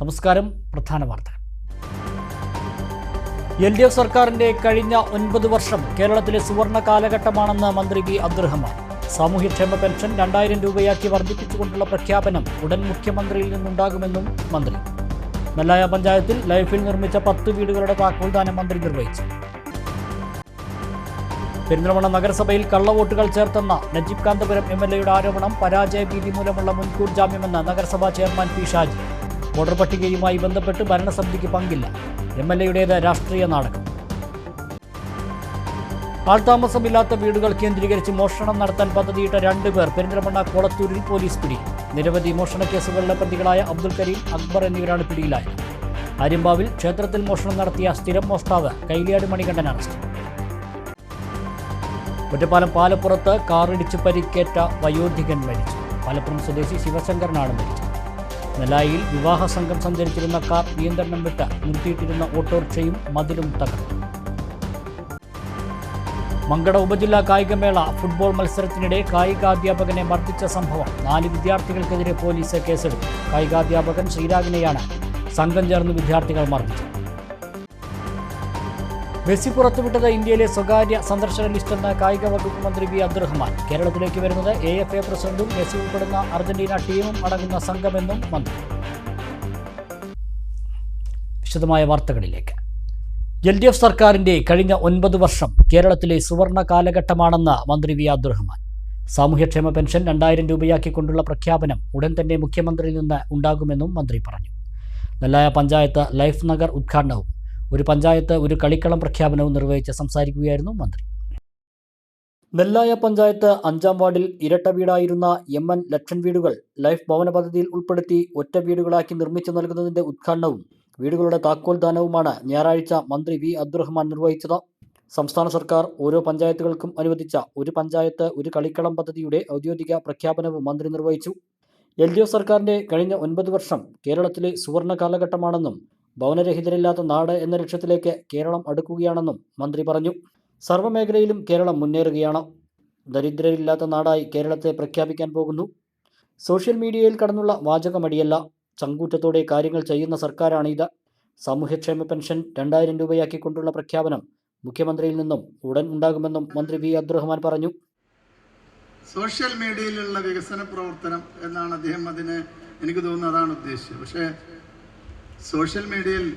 നമസ്കാരം. പ്രധാന വാർത്തകൾ. LDF സർക്കാരിന്റെ കഴിഞ്ഞ 9 വർഷം കേരളത്തിലെ സുവർണ കാലഘട്ടമാണെന്ന് മന്ത്രി വി അബ്ദുറഹ്മാൻ. സാമൂഹ്യക്ഷേമ പെൻഷൻ 2000 രൂപയാക്കി വർദ്ധിപ്പിച്ചുകൊണ്ടുള്ള പ്രഖ്യാപനം ഉടൻ മുഖ്യമന്ത്രിയിൽ നിന്നുണ്ടാകുമെന്നും മന്ത്രി. നെല്ലായ പഞ്ചായത്തിൽ ലൈഫിൽ നിർമ്മിച്ച 10 വീടുകളുടെ താക്കോൽദാനം മന്ത്രി നിർവഹിച്ചു. പെരിന്തൽമണ്ണ നഗരസഭയിൽ കള്ളവോട്ടുകൾ ചേർത്തെന്ന നജീബ് കാന്തപുരം MLAയുടെ ആരോപണം പരാജയ ഭീതി മൂലമുള്ള മുൻകൂർ ജാമ്യമെന്ന് നഗരസഭാ ചെയർമാൻ പി ഷാജി. വോട്ടർ പട്ടികയുമായി ബന്ധപ്പെട്ട് ഭരണസമിതിക്ക് പങ്കില്ല. MLAയുടേത് രാഷ്ട്രീയ നാടകം. ആൾതാമസമില്ലാത്ത വീടുകൾ കേന്ദ്രീകരിച്ച് മോഷണം നടത്താൻ പദ്ധതിയിട്ട 2 പേർ പെരിന്തൽമണ്ണ കോളത്തൂരിൽ പോലീസ് പിടി. നിരവധി മോഷണ കേസുകളിലെ പ്രതികളായ അബ്ദുൽ കരീം, അക്ബർ എന്നിവരാണ് പിടിയിലായത്. ആര്യമ്പാവിൽ ക്ഷേത്രത്തിൽ മോഷണം നടത്തിയ സ്ഥിരം മോഷ്ടാവ് കൈലിയാട് മണികണ്ഠൻ അറസ്റ്റ്. ഒറ്റപ്പാലം പാലപ്പുറത്ത് കാറിടിച്ച് പരിക്കേറ്റ വയോധികൻ മരിച്ചു. മലപ്പുറം സ്വദേശി ശിവശങ്കരനാണ് മരിച്ചത്. നെല്ലായിൽ വിവാഹ സംഘം സഞ്ചരിച്ചിരുന്ന കാർ നിയന്ത്രണം വിട്ട് നിർത്തിയിട്ടിരുന്ന ഓട്ടോറിക്ഷയും മതിലും തകർന്നു. മങ്കട ഉപജില്ലാ കായികമേള ഫുട്ബോൾ മത്സരത്തിനിടെ കായികാധ്യാപകനെ മർദ്ദിച്ച സംഭവം 4 വിദ്യാർത്ഥികൾക്കെതിരെ പോലീസ് കേസെടുത്തു. കായികാധ്യാപകൻ ശ്രീരാഗിനെയാണ് സംഘം ചേർന്ന് വിദ്യാർത്ഥികൾ മർദ്ദിച്ചത്. മെസ്സി പുറത്തുവിട്ടത് ഇന്ത്യയിലെ സ്വകാര്യ സന്ദർശന ലിസ്റ്റെന്ന് കായിക വകുപ്പ് മന്ത്രി വി അബ്ദുറഹ്മാൻ. കേരളത്തിലേക്ക് വരുന്നത് AFA പ്രസിഡന്റും മെസ്സി ഉൾപ്പെടുന്ന അർജന്റീന ടീമും അടങ്ങുന്ന സംഘമെന്നും മന്ത്രി. വിശദമായ വാർത്തകളിലേക്ക്. LDF സർക്കാരിന്റെ കഴിഞ്ഞ 9 വർഷം കേരളത്തിലെ സുവർണ കാലഘട്ടമാണെന്ന് മന്ത്രി വി അബ്ദുറഹ്മാൻ. സാമൂഹ്യക്ഷേമ പെൻഷൻ 2000 രൂപയാക്കിക്കൊണ്ടുള്ള പ്രഖ്യാപനം ഉടൻ തന്നെ മുഖ്യമന്ത്രിയിൽ നിന്ന് ഉണ്ടാകുമെന്നും മന്ത്രി പറഞ്ഞു. നെല്ലായ പഞ്ചായത്ത് ലൈഫ് നഗർ ഉദ്ഘാടനവും ഒരു പഞ്ചായത്ത് ഒരു കളിക്കളം പ്രഖ്യാപനവും നിർവഹിച്ച് സംസാരിക്കുകയായിരുന്നു മന്ത്രി. നെല്ലായ പഞ്ചായത്ത് 5-ാം വാർഡിൽ ഇരട്ട വീടായിരുന്ന MN ലക്ഷൻ വീടുകൾ ലൈഫ് ഭവന പദ്ധതിയിൽ ഉൾപ്പെടുത്തി ഒറ്റ വീടുകളാക്കി നിർമ്മിച്ചു നൽകുന്നതിന്റെ ഉദ്ഘാടനവും വീടുകളുടെ താക്കോൽദാനവുമാണ് ഞായറാഴ്ച മന്ത്രി വി അബ്ദുറഹ്മാൻ നിർവഹിച്ചത്. സംസ്ഥാന സർക്കാർ ഓരോ പഞ്ചായത്തുകൾക്കും അനുവദിച്ച ഒരു പഞ്ചായത്ത് ഒരു കളിക്കളം പദ്ധതിയുടെ ഔദ്യോഗിക പ്രഖ്യാപനവും മന്ത്രി നിർവഹിച്ചു. LDF സർക്കാരിന്റെ കഴിഞ്ഞ 9 വർഷം കേരളത്തിലെ സുവർണ കാലഘട്ടമാണെന്നും ഭവനരഹിതരില്ലാത്ത നാട് എന്ന ലക്ഷ്യത്തിലേക്ക് കേരളം അടുക്കുകയാണെന്നും മന്ത്രി പറഞ്ഞു. സർവ്വമേഖലയിലും കേരളം മുന്നേറുകയാണ്. ദരിദ്രരില്ലാത്ത നാടായി കേരളത്തെ പ്രഖ്യാപിക്കാൻ പോകുന്നു. സോഷ്യൽ മീഡിയയിൽ കടന്നുള്ള വാചകമടിയല്ല, ചങ്കൂറ്റത്തോടെ കാര്യങ്ങൾ ചെയ്യുന്ന സർക്കാരാണിത്. സാമൂഹ്യക്ഷേമ പെൻഷൻ 2000 രൂപയാക്കിക്കൊണ്ടുള്ള പ്രഖ്യാപനം മുഖ്യമന്ത്രിയിൽ നിന്നും ഉടൻ ഉണ്ടാകുമെന്നും മന്ത്രി വി അബ്ദുറഹ്മാൻ പറഞ്ഞു. സോഷ്യൽ മീഡിയയിലുള്ള വികസന പ്രവർത്തനം എന്നാണ് അദ്ദേഹം അതിന് എനിക്ക് തോന്നുന്നു അതാണ് ഉദ്ദേശിച്ചത്. പക്ഷേ സോഷ്യൽ മീഡിയയിൽ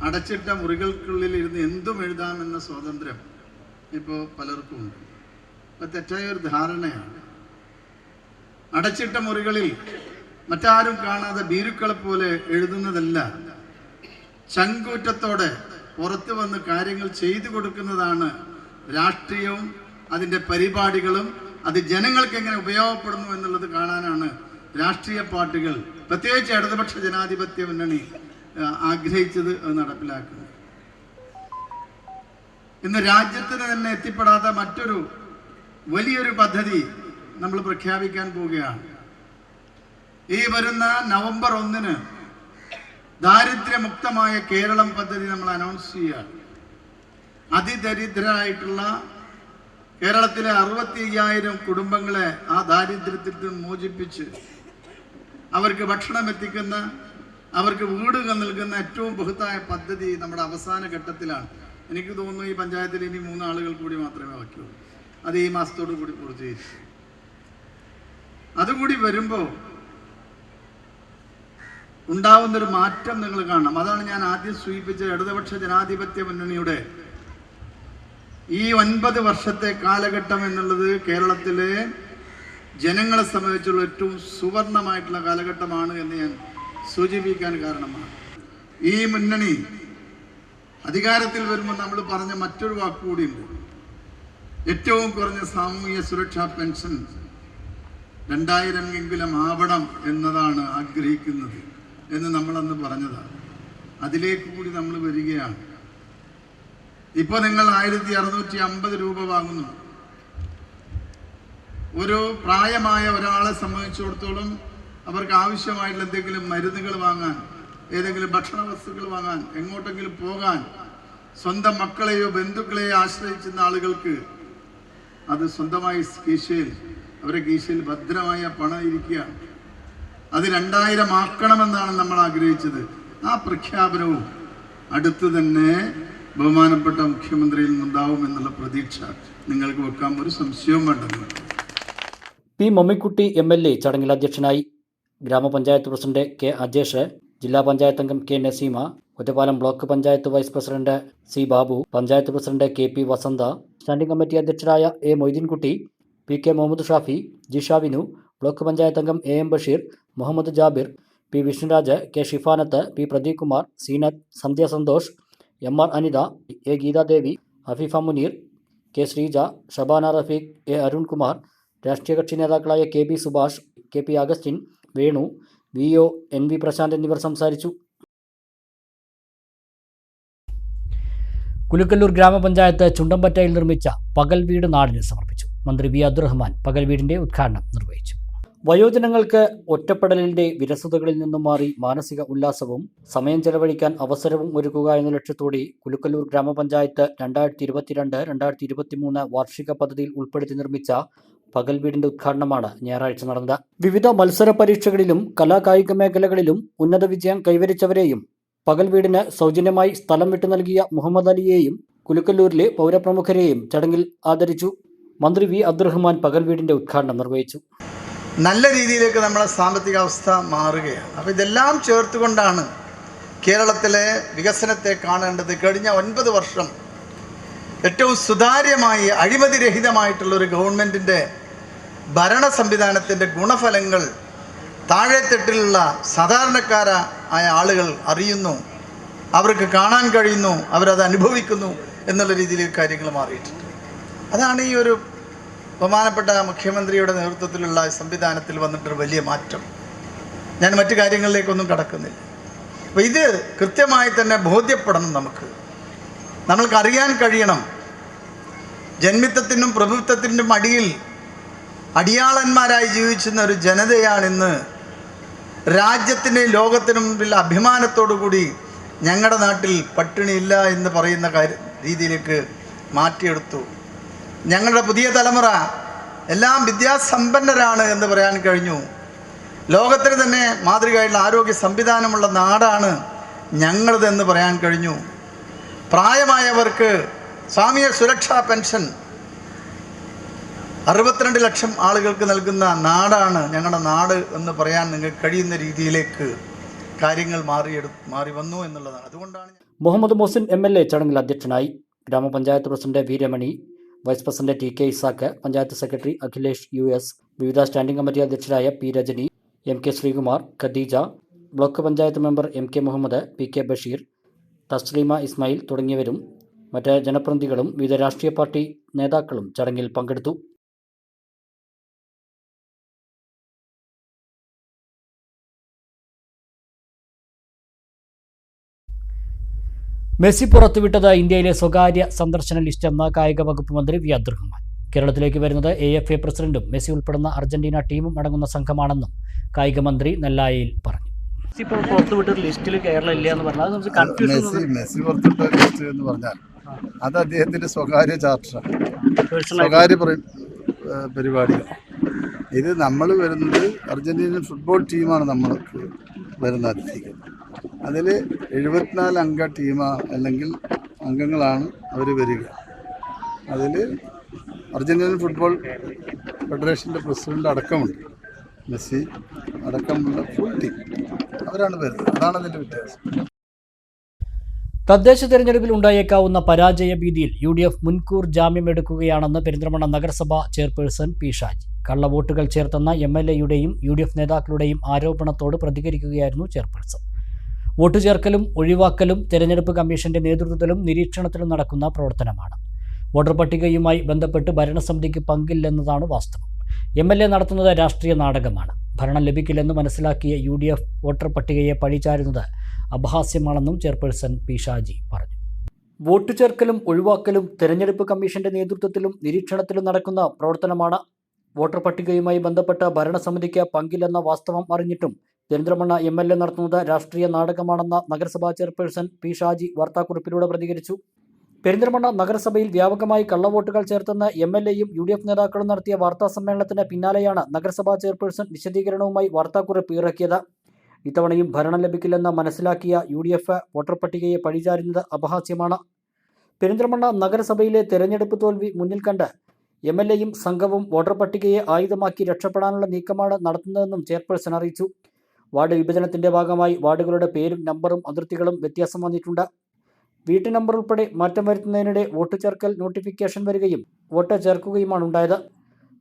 അടച്ചിട്ട മുറികൾക്കുള്ളിൽ ഇരുന്ന് എന്തും എഴുതാമെന്ന സ്വാതന്ത്ര്യം ഇപ്പോൾ പലർക്കും ഉണ്ട്. അത് തെറ്റായ ഒരു ധാരണയാണ്. അടച്ചിട്ട മുറികളിൽ മറ്റാരും കാണാതെ ഭീരുക്കളെ പോലെ എഴുതുന്നതല്ല, ചങ്കൂറ്റത്തോടെ പുറത്തു വന്ന് കാര്യങ്ങൾ ചെയ്തു കൊടുക്കുന്നതാണ് രാഷ്ട്രീയവും അതിൻ്റെ പരിപാടികളും. അത് ജനങ്ങൾക്ക് എങ്ങനെ ഉപയോഗപ്പെടുന്നു എന്നുള്ളത് കാണാനാണ് രാഷ്ട്രീയ പാർട്ടികൾ, പ്രത്യേകിച്ച് ഇടതുപക്ഷ ജനാധിപത്യ മുന്നണി ആഗ്രഹിച്ചത്, അത് നടപ്പിലാക്കുന്നത്. ഇന്ന് രാജ്യത്തിന് തന്നെ എത്തിപ്പെടാത്ത മറ്റൊരു വലിയൊരു പദ്ധതി നമ്മൾ പ്രഖ്യാപിക്കാൻ പോവുകയാണ്. ഈ വരുന്ന നവംബർ 1 ദാരിദ്ര്യമുക്തമായ കേരളം പദ്ധതി നമ്മൾ അനൗൺസ് ചെയ്യുകയാണ്. അതിദരിദ്രരായിട്ടുള്ള കേരളത്തിലെ 65,000 കുടുംബങ്ങളെ ആ ദാരിദ്ര്യത്തിൽ നിന്ന് മോചിപ്പിച്ച് അവർക്ക് ഭക്ഷണം എത്തിക്കുന്ന, അവർക്ക് വീടുകൾ നൽകുന്ന ഏറ്റവും ബൃഹത്തായ പദ്ധതി നമ്മുടെ അവസാന ഘട്ടത്തിലാണ്. എനിക്ക് തോന്നുന്നു ഈ പഞ്ചായത്തിൽ ഇനി 3 ആളുകൾ കൂടി മാത്രമേ ബാക്കിയുള്ളൂ. അത് ഈ മാസത്തോടു കൂടി പൂർത്തീകരിച്ചു. അതുകൂടി വരുമ്പോൾ ഉണ്ടാവുന്നൊരു മാറ്റം നിങ്ങൾ കാണണം. അതാണ് ഞാൻ ആദ്യം സൂചിപ്പിച്ച ഇടതുപക്ഷ ജനാധിപത്യ മുന്നണിയുടെ ഈ 9 വർഷത്തെ കാലഘട്ടം എന്നുള്ളത് കേരളത്തിലെ ജനങ്ങളെ സംബന്ധിച്ചുള്ള ഏറ്റവും സുവർണമായിട്ടുള്ള കാലഘട്ടമാണ് എന്ന് ഞാൻ സൂചിപ്പിക്കാൻ കാരണമാണ്. ഈ മുന്നണി അധികാരത്തിൽ വരുമ്പോൾ നമ്മൾ പറഞ്ഞ മറ്റൊരു വാക്കുകൂടിയുണ്ട്. ഏറ്റവും കുറഞ്ഞ സാമൂഹ്യ സുരക്ഷാ പെൻഷൻ 2000 എങ്കിലും ആവണം എന്നതാണ് ആഗ്രഹിക്കുന്നത് എന്ന് നമ്മളന്ന് പറഞ്ഞതാണ്. അതിലേക്ക് കൂടി നമ്മൾ വരികയാണ്. ഇപ്പോൾ നിങ്ങൾ 1650 രൂപ വാങ്ങുന്നു. ഒരു പ്രായമായ ഒരാളെ സംബന്ധിച്ചിടത്തോളം അവർക്ക് ആവശ്യമായിട്ടുള്ള എന്തെങ്കിലും മരുന്നുകൾ വാങ്ങാൻ, ഏതെങ്കിലും ഭക്ഷണ വസ്തുക്കൾ വാങ്ങാൻ, എങ്ങോട്ടെങ്കിലും പോകാൻ, സ്വന്തം മക്കളെയോ ബന്ധുക്കളെയോ ആശ്രയിക്കുന്ന ആളുകൾക്ക് അത് സ്വന്തമായി കീശയിൽ, അവരുടെ കീശയിൽ ഭദ്രമായ പണം ഇരിക്കുകയാണ്. അത് 2000 ആക്കണമെന്നാണ് നമ്മൾ ആഗ്രഹിച്ചത്. ആ പ്രഖ്യാപനവും അടുത്ത് തന്നെ ബഹുമാനപ്പെട്ട മുഖ്യമന്ത്രിയിൽ നിന്നുണ്ടാവും എന്നുള്ള പ്രതീക്ഷ നിങ്ങൾക്ക് വെക്കാൻ ഒരു സംശയവും വേണ്ടത്. പി മമ്മിക്കുട്ടി MLA ചടങ്ങിൽ അധ്യക്ഷനായി. ഗ്രാമപഞ്ചായത്ത് പ്രസിഡന്റ് കെ അജേഷ്, ജില്ലാ പഞ്ചായത്ത് അംഗം K Naseema, Ottapalam block panchayat vice president C Babu, panchayat president KP Vasantha, standing committee അധ്യക്ഷരായ A Moideenkutty, PK Muhammed Shafi, Jisha Vinu, block panchayat അംഗം AM Basheer, Muhammad Jabir, P Vishnuraj, K Shifanath, P Pradeep Kumar, Zeenath, Sandhya Santhosh, MR Anitha, A Geetha Devi, Hafeefa Muneer, K Sreeja, Shabana Rafeeq, A Arunkumar, രാഷ്ട്രീയ കക്ഷി നേതാക്കളായ KB Subhash, KP Augustine, Venu, VO NV Prashanth എന്നിവർ സംസാരിച്ചു. കുലുക്കല്ലൂർ ഗ്രാമപഞ്ചായത്ത് ചുണ്ടമ്പറ്റയിൽ നിർമ്മിച്ച പകൽ വീട് നാടിന് സമർപ്പിച്ചു. മന്ത്രി V അബ്ദുറഹ്മാൻ പകൽ വീടിന്റെ ഉദ്ഘാടനം നിർവഹിച്ചു. വയോജനങ്ങൾക്ക് ഒറ്റപ്പെടലിന്റെ വിരസതകളിൽ നിന്നും മാറി മാനസിക ഉല്ലാസവും സമയം ചെലവഴിക്കാൻ അവസരവും ഒരുക്കുക എന്ന ലക്ഷ്യത്തോടെ കുലുക്കല്ലൂർ ഗ്രാമപഞ്ചായത്ത് 2022-2023 വാർഷിക പദ്ധതിയിൽ ഉൾപ്പെടുത്തി നിർമ്മിച്ച പകൽ വീടിന്റെ ഉദ്ഘാടനമാണ് ഞായറാഴ്ച നടന്നത്. വിവിധ മത്സര പരീക്ഷകളിലും കലാകായിക മേഖലകളിലും ഉന്നത വിജയം കൈവരിച്ചവരെയും പകൽ വീടിന് സൗജന്യമായി സ്ഥലം വിട്ടു നൽകിയ മുഹമ്മദ് അലിയെയും കുലുക്കല്ലൂരിലെ പൗരപ്രമുഖരെയും ചടങ്ങിൽ ആദരിച്ചു. മന്ത്രി V അബ്ദുറഹ്മാൻ പകൽ വീടിന്റെ ഉദ്ഘാടനം നിർവഹിച്ചു. നല്ല രീതിയിലേക്ക് നമ്മളെ സാമ്പത്തിക അവസ്ഥ മാറുകയാണ്. അപ്പോൾ ഇതെല്ലാം ചേർത്തുകൊണ്ടാണ് കേരളത്തിലെ വികസനത്തെ കാണേണ്ടത്. കഴിഞ്ഞ 9 വർഷം ഏറ്റവും സുതാര്യമായി അഴിമതിരഹിതമായിട്ടുള്ളൊരു ഗവൺമെൻറ്റിൻ്റെ ഭരണ സംവിധാനത്തിൻ്റെ ഗുണഫലങ്ങൾ താഴെത്തട്ടിലുള്ള സാധാരണക്കാരായ ആളുകൾ അറിയുന്നു, അവർക്ക് കാണാൻ കഴിയുന്നു, അവരത് അനുഭവിക്കുന്നു എന്നുള്ള രീതിയിൽ കാര്യങ്ങൾ മാറിയിട്ടുണ്ട്. അതാണ് ഈ ഒരു ബഹുമാനപ്പെട്ട മുഖ്യമന്ത്രിയുടെ നേതൃത്വത്തിലുള്ള സംവിധാനത്തിൽ വന്നിട്ടൊരു വലിയ മാറ്റം. ഞാൻ മറ്റു കാര്യങ്ങളിലേക്കൊന്നും കടക്കുന്നില്ല. അപ്പോൾ ഇത് കൃത്യമായി തന്നെ ബോധ്യപ്പെടണം. നമ്മൾക്കറിയാൻ കഴിയണം, ജന്മിത്വത്തിനും പ്രഭുത്വത്തിനും അടിയിൽ അടിയാളന്മാരായി ജീവിച്ചിരുന്ന ഒരു ജനതയാണിന്ന് രാജ്യത്തിൻ്റെയും ലോകത്തിനും മുമ്പിൽ അഭിമാനത്തോടു കൂടി ഞങ്ങളുടെ നാട്ടിൽ പട്ടിണിയില്ല എന്ന് പറയുന്ന രീതിയിലേക്ക് മാറ്റിയെടുത്തു. ഞങ്ങളുടെ പുതിയ തലമുറ എല്ലാം വിദ്യാസമ്പന്നരാണ് എന്ന് പറയാൻ കഴിഞ്ഞു. ലോകത്തിന് തന്നെ മാതൃകയായിട്ടുള്ള ആരോഗ്യ സംവിധാനമുള്ള നാടാണ് ഞങ്ങളതെന്ന് പറയാൻ കഴിഞ്ഞു. പ്രായമായവർക്ക് സാമൂഹ്യ സുരക്ഷാ പെൻഷൻ 62 ലക്ഷം ആളുകൾക്ക് നൽകുന്ന നാടാണ് ഞങ്ങളുടെ നാട് എന്ന് പറയാൻ നിങ്ങൾക്ക് കഴിയുന്ന രീതിയിലേക്ക് കാര്യങ്ങൾ മാറി വന്നു എന്നുള്ളതാണ്. അതുകൊണ്ടാണ് മുഹമ്മദ് മുഹസിൻ MLA ചടങ്ങിൽ അധ്യക്ഷനായി. ഗ്രാമപഞ്ചായത്ത് president V Ramani, vice president TK Isaac, panchayat secretary Akhilesh US, വിവിധ സ്റ്റാൻഡിംഗ് കമ്മിറ്റി അധ്യക്ഷരായ P Rajani, MK Sreekumar, Khadeeja, block panchayat member MK Muhammed, PK Basheer, Thasleema Ismail തുടങ്ങിയവരും മറ്റ് ജനപ്രതിനിധികളും വിവിധ രാഷ്ട്രീയ പാർട്ടി നേതാക്കളും ചടങ്ങിൽ പങ്കെടുത്തു. മെസ്സി പുറത്തുവിട്ടത് ഇന്ത്യയിലെ സ്വകാര്യ സന്ദർശന ലിസ്റ്റ് എന്ന കായിക വകുപ്പ് മന്ത്രി V അബ്ദുറഹ്മാൻ. കേരളത്തിലേക്ക് വരുന്നത് AFA പ്രസിഡന്റും മെസ്സി ഉൾപ്പെടുന്ന അർജന്റീന ടീമും അടങ്ങുന്ന സംഘമാണെന്നും കായിക മന്ത്രി നെല്ലായിൽ പറഞ്ഞു. മെസ്സി പുറത്തുവിട്ട ലിസ്റ്റിൽ കേരളം ഇല്ല എന്ന് പറഞ്ഞാൽ മെസ്സി പുറത്തുവിട്ട ലിസ്റ്റ് എന്ന് പറഞ്ഞാൽ അത് അദ്ദേഹത്തിന്റെ സ്വകാര്യ ചാർട്ടറാണ്, സ്വകാര്യ പരിപാടികൾ. ഇത് നമ്മൾ വരുന്നത് അർജന്റീനൻ ഫുട്ബോൾ ടീമാണ് നമ്മൾക്ക് വരുന്ന അതിഥികൾ. അതിൽ 74 അംഗ അല്ലെങ്കിൽ അംഗങ്ങളാണ് അവർ വരിക. അതിൽ അർജന്റീനൻ ഫുട്ബോൾ ഫെഡറേഷൻ്റെ പ്രസിഡന്റ് അടക്കമുണ്ട്. മെസ്സി അടക്കമുള്ള ഫുൾ ടീം അവരാണ് വരുന്നത്. അതാണ് അതിൻ്റെ വ്യത്യാസം. തദ്ദേശ തെരഞ്ഞെടുപ്പിൽ ഉണ്ടായേക്കാവുന്ന പരാജയ ഭീതിയിൽ UDF മുൻകൂർ ജാമ്യമെടുക്കുകയാണെന്ന് പെരിന്തൽമണ്ണ നഗരസഭ ചെയർപേഴ്സൺ P ഷാജി. കള്ളവോട്ടുകൾ ചേർത്തെന്ന MLAയുടെയും UDF നേതാക്കളുടെയും ആരോപണത്തോട് പ്രതികരിക്കുകയായിരുന്നു ചെയർപേഴ്സൺ. വോട്ട് ചേർക്കലും ഒഴിവാക്കലും തെരഞ്ഞെടുപ്പ് കമ്മീഷന്റെ നേതൃത്വത്തിലും നിരീക്ഷണത്തിലും നടക്കുന്ന പ്രവർത്തനമാണ്. വോട്ടർ പട്ടികയുമായി ബന്ധപ്പെട്ട് ഭരണസമിതിക്ക് പങ്കില്ലെന്നതാണ് വാസ്തവം. MLA നടത്തുന്നത് രാഷ്ട്രീയ നാടകമാണ്. ഭരണം ലഭിക്കില്ലെന്ന് മനസ്സിലാക്കിയ UDF വോട്ടർ പട്ടികയെ പഴിചാരുന്നത് അപഹാസ്യമാണെന്നും ചെയർപേഴ്സൺ P ഷാജി പറഞ്ഞു. വോട്ട് ചേർക്കലും ഒഴിവാക്കലും തെരഞ്ഞെടുപ്പ് കമ്മീഷന്റെ നേതൃത്വത്തിലും നിരീക്ഷണത്തിലും നടക്കുന്ന പ്രവർത്തനമാണ്. വോട്ടർ പട്ടികയുമായി ബന്ധപ്പെട്ട ഭരണസമിതിക്ക് പങ്കില്ലെന്ന വാസ്തവം അറിഞ്ഞിട്ടും പെരിന്തൽമണ്ണ MLA നടത്തുന്നത് രാഷ്ട്രീയ നാടകമാണെന്ന നഗരസഭാ ചെയർപേഴ്സൺ P ഷാജി വാർത്താക്കുറിപ്പിലൂടെ പ്രതികരിച്ചു. പെരിന്തൽമണ്ണ നഗരസഭയിൽ വ്യാപകമായി കള്ളവോട്ടുകൾ ചേർത്തെന്ന് MLAയും UDF നേതാക്കളും നടത്തിയ വാർത്താ സമ്മേളനത്തിന് പിന്നാലെയാണ് നഗരസഭാ ചെയർപേഴ്സൺ വിശദീകരണവുമായി വാർത്താക്കുറിപ്പ് ഇറക്കിയത്. ഇത്തവണയും ഭരണം ലഭിക്കില്ലെന്ന് മനസ്സിലാക്കിയ UDF വോട്ടർ പട്ടികയെ പഴിചാരുന്നത് അപഹാസ്യമാണ്. പെരിന്തൽമണ്ണ നഗരസഭയിലെ തെരഞ്ഞെടുപ്പ് തോൽവി മുന്നിൽ കണ്ട് MLAയും സംഘവും വോട്ടർ പട്ടികയെ ആയുധമാക്കി രക്ഷപ്പെടാനുള്ള നീക്കമാണ് നടത്തുന്നതെന്നും ചെയർപേഴ്സൺ അറിയിച്ചു. വാർഡ് വിഭജനത്തിന്റെ ഭാഗമായി വാർഡുകളുടെ പേരും നമ്പറും അതിർത്തികളും വ്യത്യാസം വന്നിട്ടുണ്ട്. വീട്ടു നമ്പർ ഉൾപ്പെടെ മാറ്റം വരുത്തുന്നതിനിടെ വോട്ട് ചേർക്കൽ നോട്ടിഫിക്കേഷൻ വരികയും വോട്ട് ചേർക്കുകയുമാണ് ഉണ്ടായത്.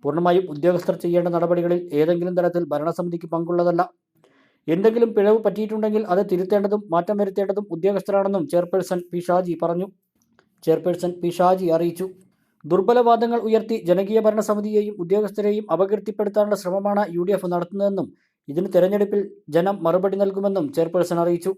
പൂർണ്ണമായും ഉദ്യോഗസ്ഥർ ചെയ്യേണ്ട നടപടികളിൽ ഏതെങ്കിലും തരത്തിൽ ഭരണസമിതിക്ക് പങ്കുള്ളതല്ല. എന്തെങ്കിലും പിഴവ് പറ്റിയിട്ടുണ്ടെങ്കിൽ അത് തിരുത്തേണ്ടതും മാറ്റം വരുത്തേണ്ടതും ഉദ്യോഗസ്ഥരാണെന്നും ചെയർപേഴ്സൺ പി ഷാജി അറിയിച്ചു. ദുർബലവാദങ്ങൾ ഉയർത്തി ജനകീയ ഭരണസമിതിയെയും ഉദ്യോഗസ്ഥരെയും അപകീർത്തിപ്പെടുത്താനുള്ള ശ്രമമാണ് UDF നടത്തുന്നതെന്നും ഇതിന് തെരഞ്ഞെടുപ്പിൽ ജനം മറുപടി നൽകുമെന്നും ചെയർപേഴ്സൺ അറിയിച്ചു.